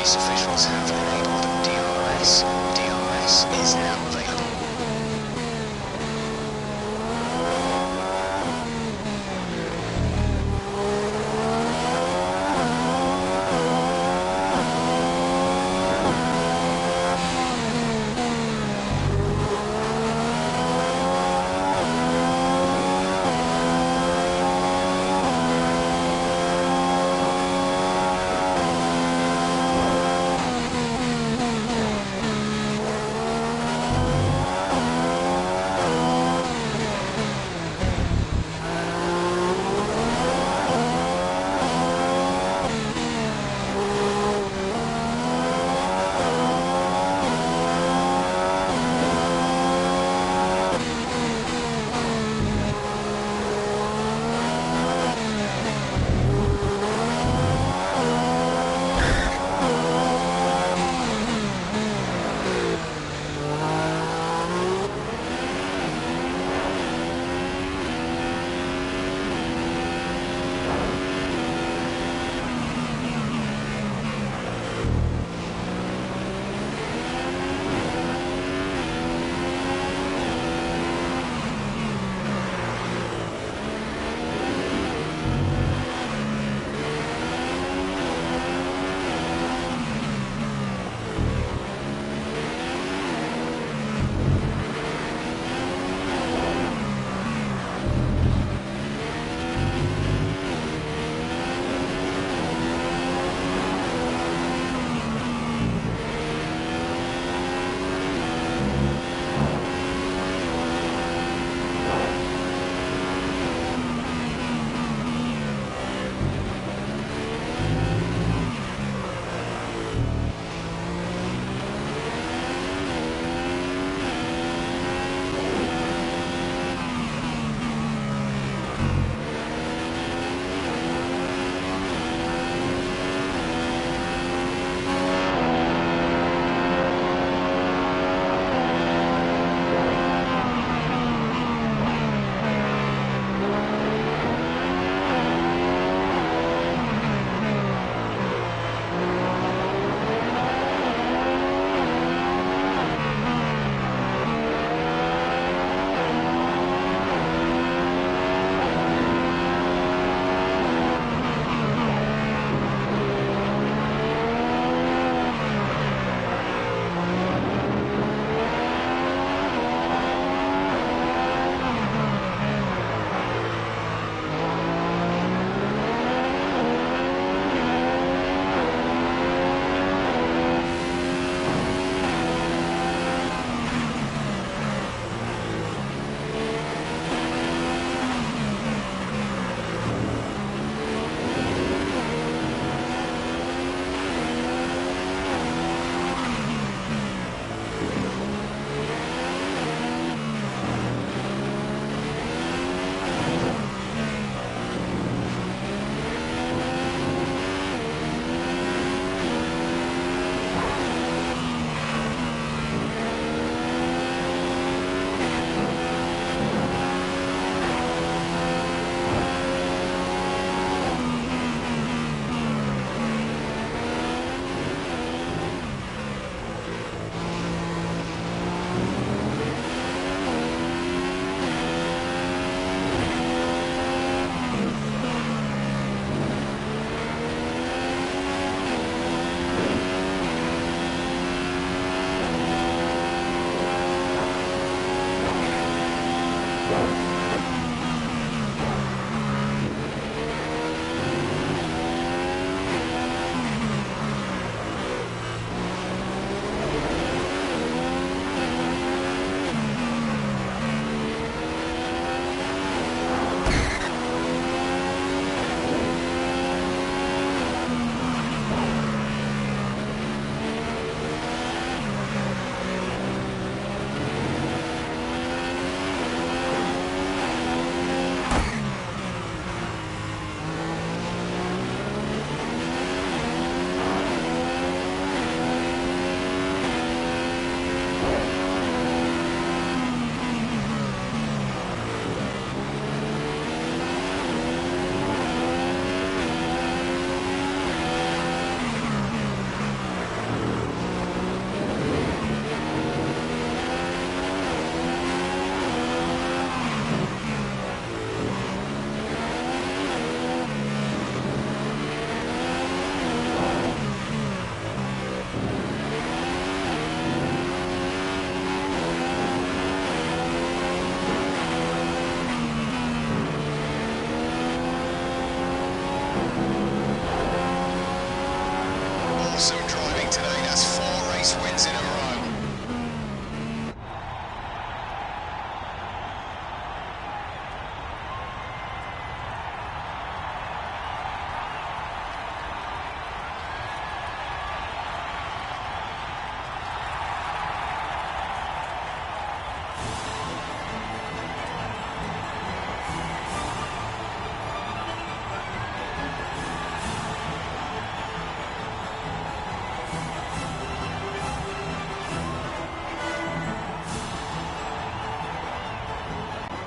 Race officials have enabled DRS. DRS is now available.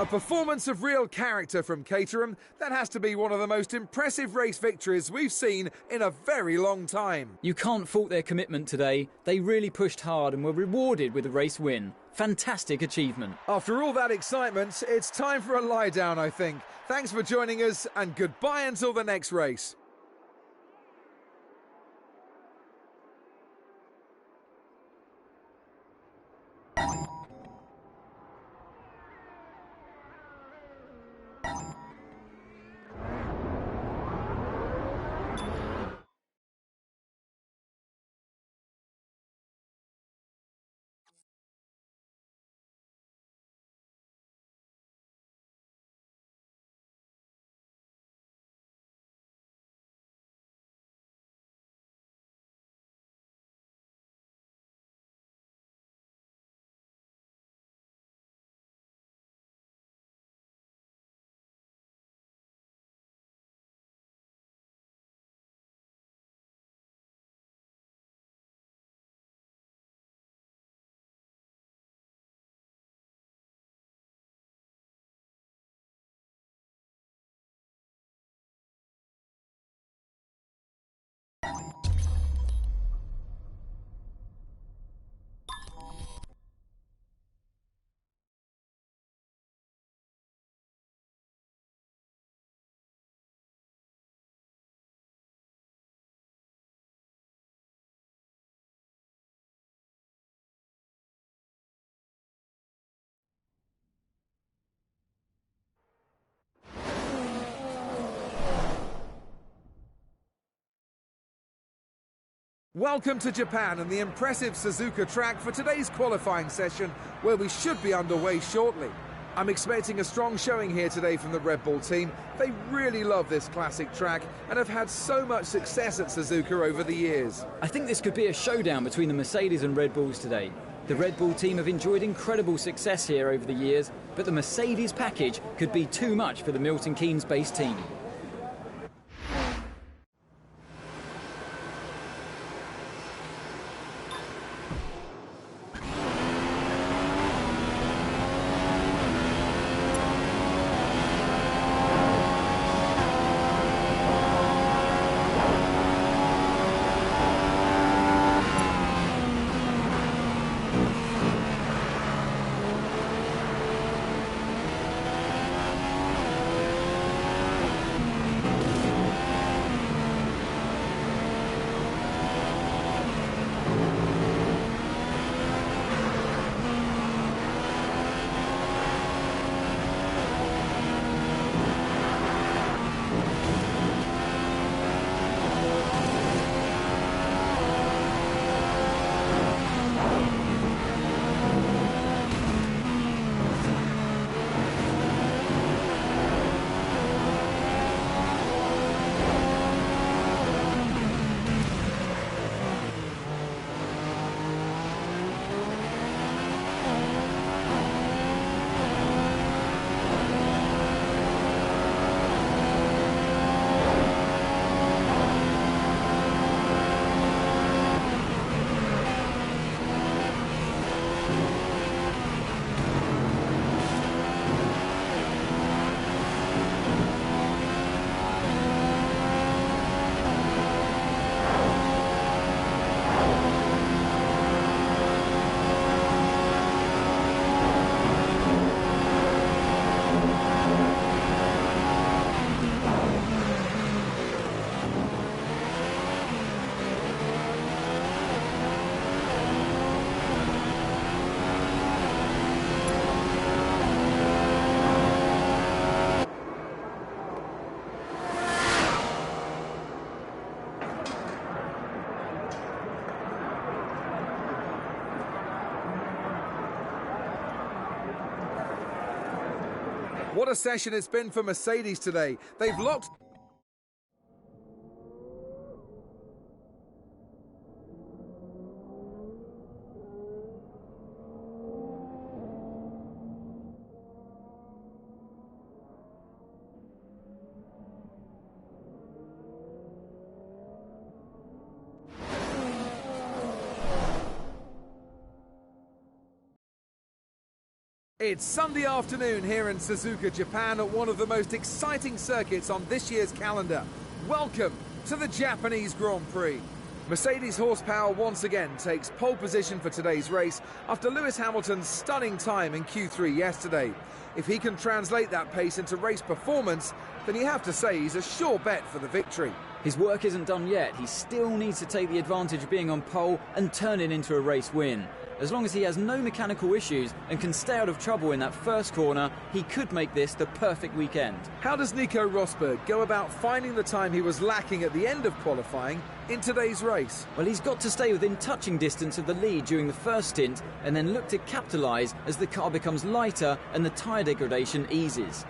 A performance of real character from Caterham. That has to be one of the most impressive race victories we've seen in a very long time. You can't fault their commitment today. They really pushed hard and were rewarded with a race win. Fantastic achievement. After all that excitement, it's time for a lie down, I think. Thanks for joining us, and goodbye until the next race. Welcome to Japan and the impressive Suzuka track for today's qualifying session, where we should be underway shortly. I'm expecting a strong showing here today from the Red Bull team. They really love this classic track and have had so much success at Suzuka over the years. I think this could be a showdown between the Mercedes and Red Bulls today. The Red Bull team have enjoyed incredible success here over the years, but the Mercedes package could be too much for the Milton Keynes-based team. What a session it's been for Mercedes today. They've locked... It's Sunday afternoon here in Suzuka, Japan, at one of the most exciting circuits on this year's calendar. Welcome to the Japanese Grand Prix. Mercedes horsepower once again takes pole position for today's race after Lewis Hamilton's stunning time in Q3 yesterday. If he can translate that pace into race performance, then you have to say he's a sure bet for the victory. His work isn't done yet. He still needs to take the advantage of being on pole and turn it into a race win. As long as he has no mechanical issues and can stay out of trouble in that first corner, he could make this the perfect weekend. How does Nico Rosberg go about finding the time he was lacking at the end of qualifying in today's race? Well, he's got to stay within touching distance of the lead during the first stint and then look to capitalise as the car becomes lighter and the tyre degradation eases.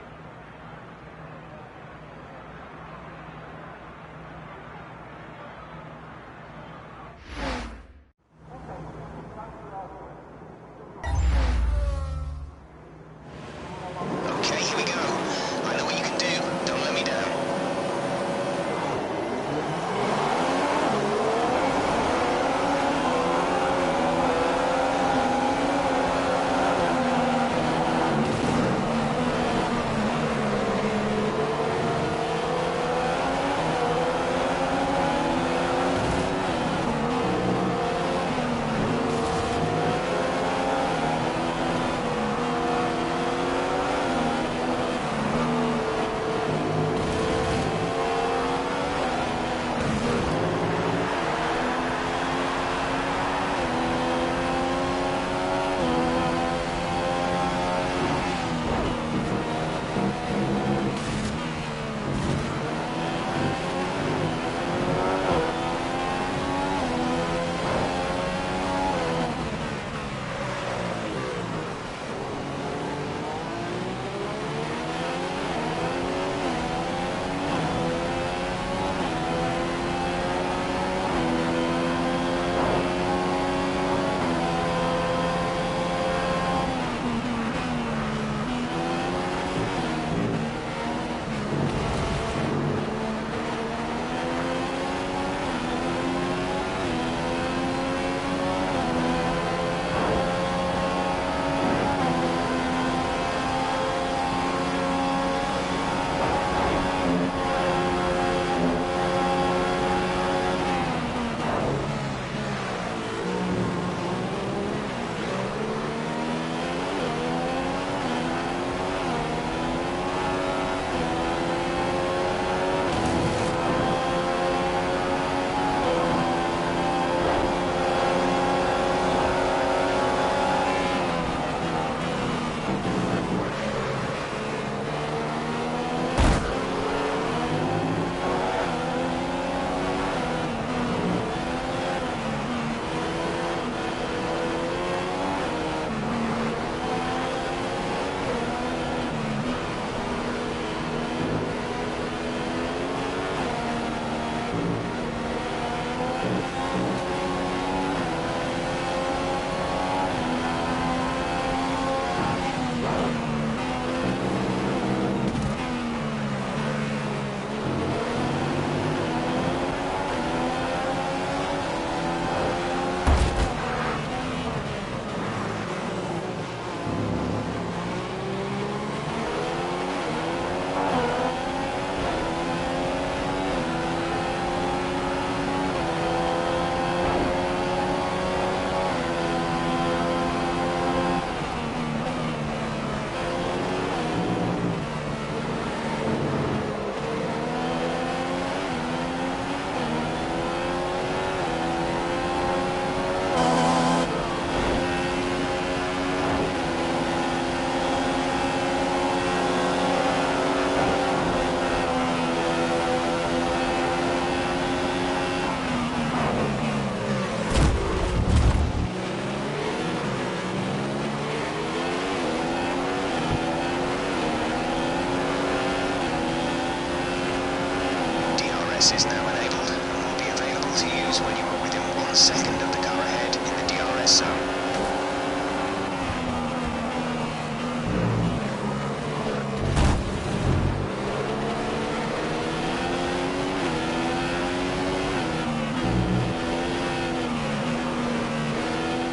DRS is now enabled and will be available to use when you are within 1 second of the car ahead in the DRS zone.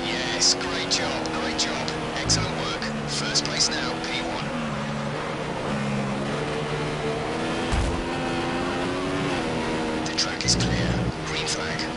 Yes, great job, excellent work. First place Track is clear. Green flag.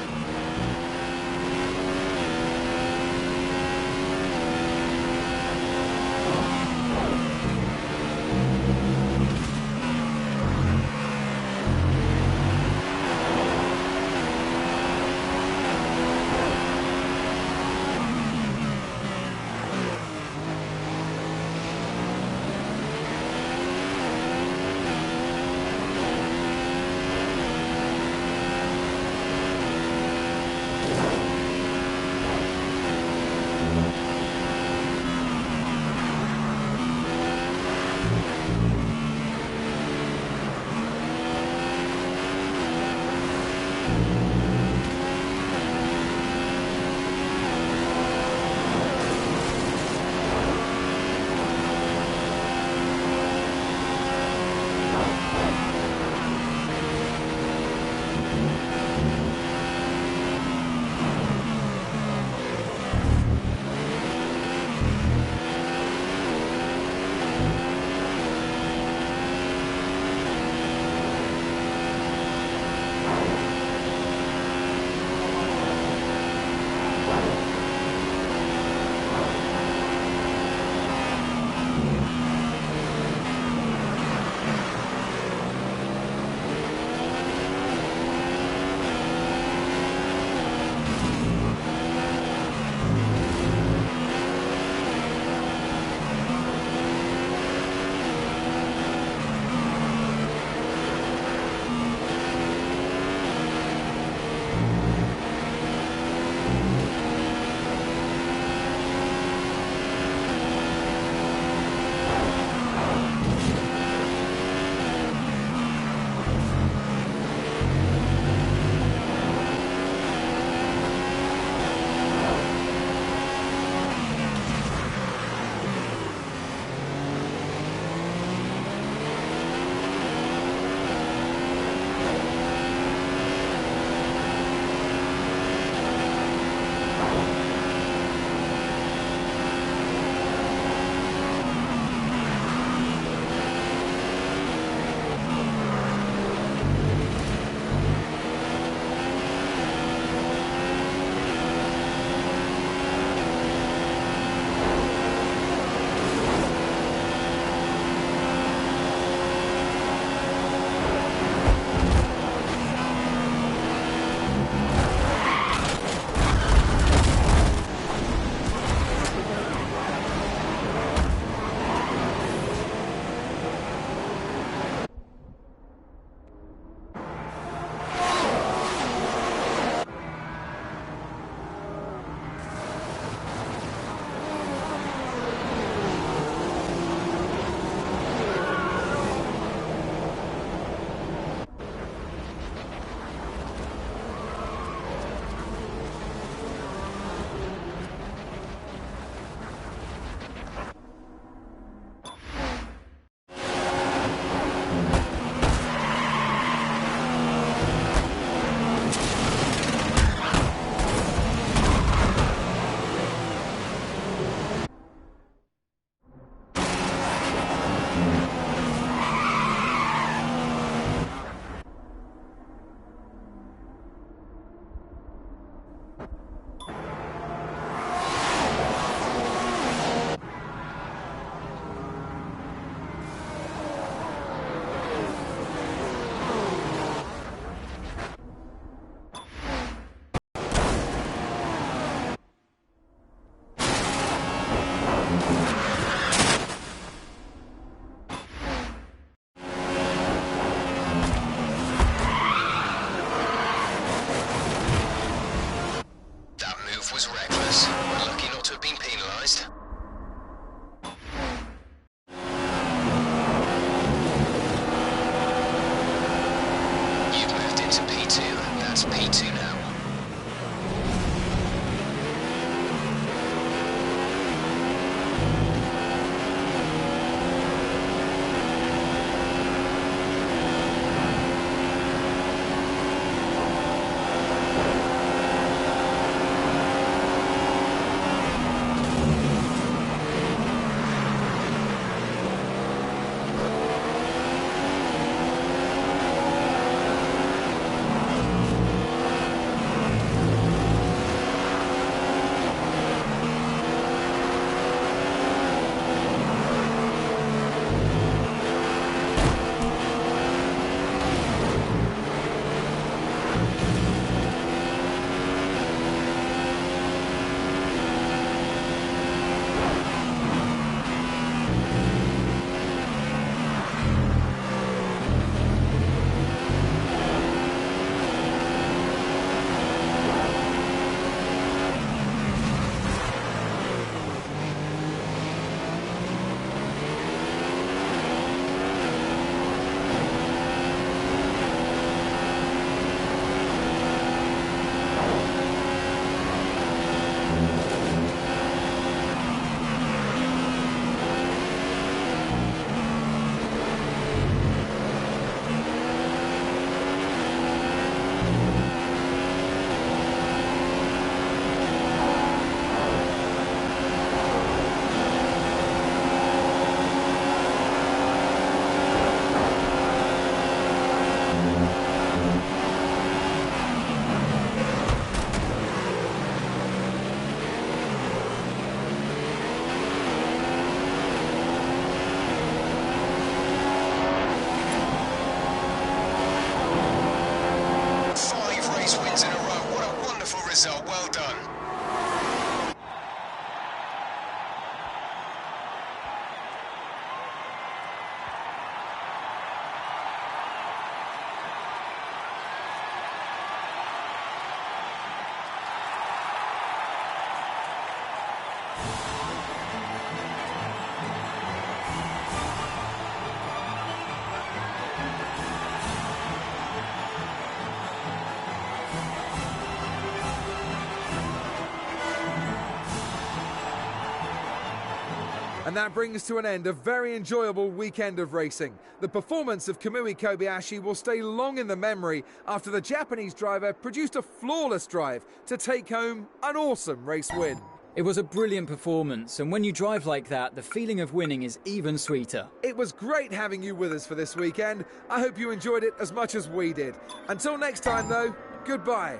And that brings to an end a very enjoyable weekend of racing. The performance of Kamui Kobayashi will stay long in the memory after the Japanese driver produced a flawless drive to take home an awesome race win. It was a brilliant performance, and when you drive like that, the feeling of winning is even sweeter. It was great having you with us for this weekend. I hope you enjoyed it as much as we did. Until next time though, goodbye.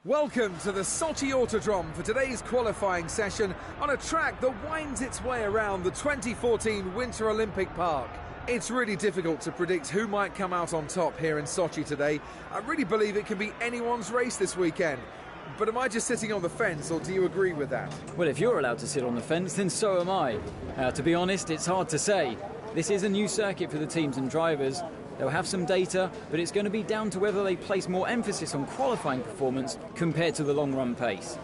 Welcome to the Sochi Autodrome for today's qualifying session on a track that winds its way around the 2014 Winter Olympic Park. It's really difficult to predict who might come out on top here in Sochi today. I really believe it can be anyone's race this weekend. But am I just sitting on the fence, or do you agree with that? Well, if you're allowed to sit on the fence, then so am I. To be honest, it's hard to say. This is a new circuit for the teams and drivers. They'll have some data, but it's going to be down to whether they place more emphasis on qualifying performance compared to the long-run pace.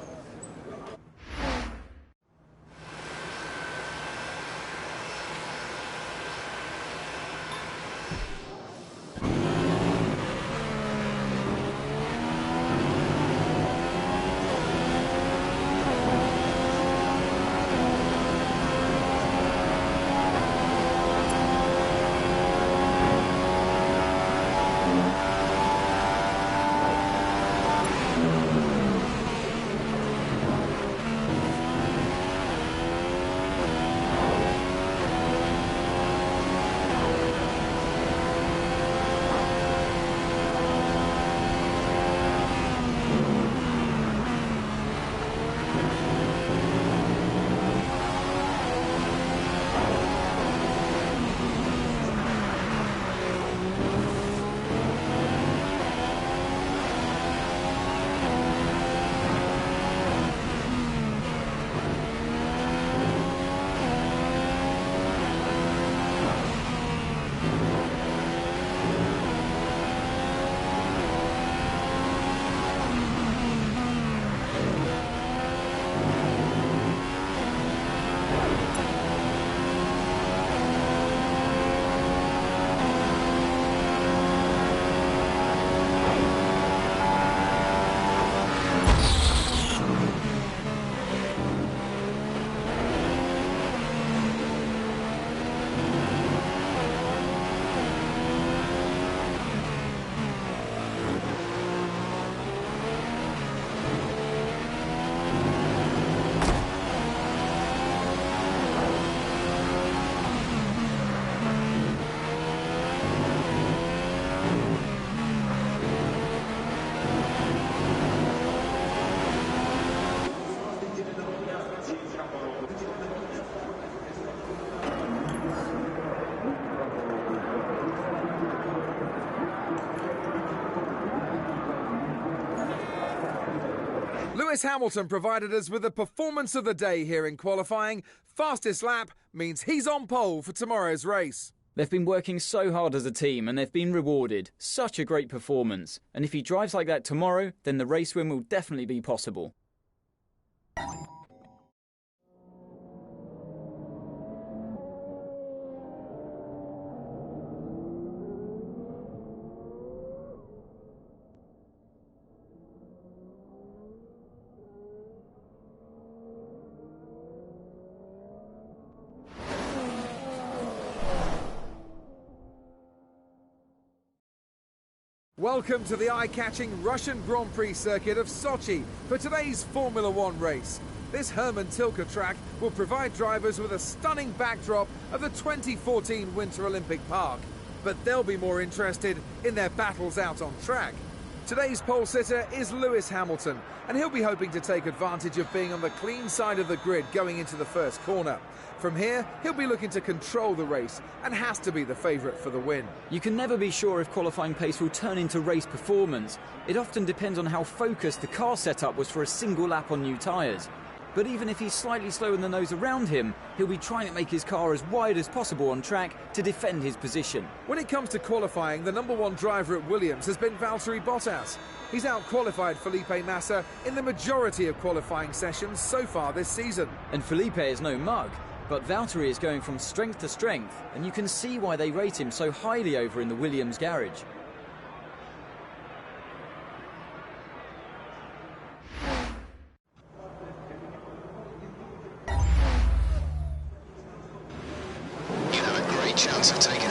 Lewis Hamilton provided us with the performance of the day here in qualifying. Fastest lap means he's on pole for tomorrow's race. They've been working so hard as a team and they've been rewarded. Such a great performance. And if he drives like that tomorrow, then the race win will definitely be possible. Welcome to the eye-catching Russian Grand Prix circuit of Sochi for today's Formula One race. This Hermann Tilke track will provide drivers with a stunning backdrop of the 2014 Winter Olympic Park, but they'll be more interested in their battles out on track. Today's pole sitter is Lewis Hamilton, and he'll be hoping to take advantage of being on the clean side of the grid going into the first corner. From here, he'll be looking to control the race and has to be the favourite for the win. You can never be sure if qualifying pace will turn into race performance. It often depends on how focused the car setup was for a single lap on new tyres. But even if he's slightly slower than those around him, he'll be trying to make his car as wide as possible on track to defend his position. When it comes to qualifying, the number one driver at Williams has been Valtteri Bottas. He's out-qualified Felipe Massa in the majority of qualifying sessions so far this season. And Felipe is no mug, but Valtteri is going from strength to strength, and you can see why they rate him so highly over in the Williams garage. You have a great chance of taking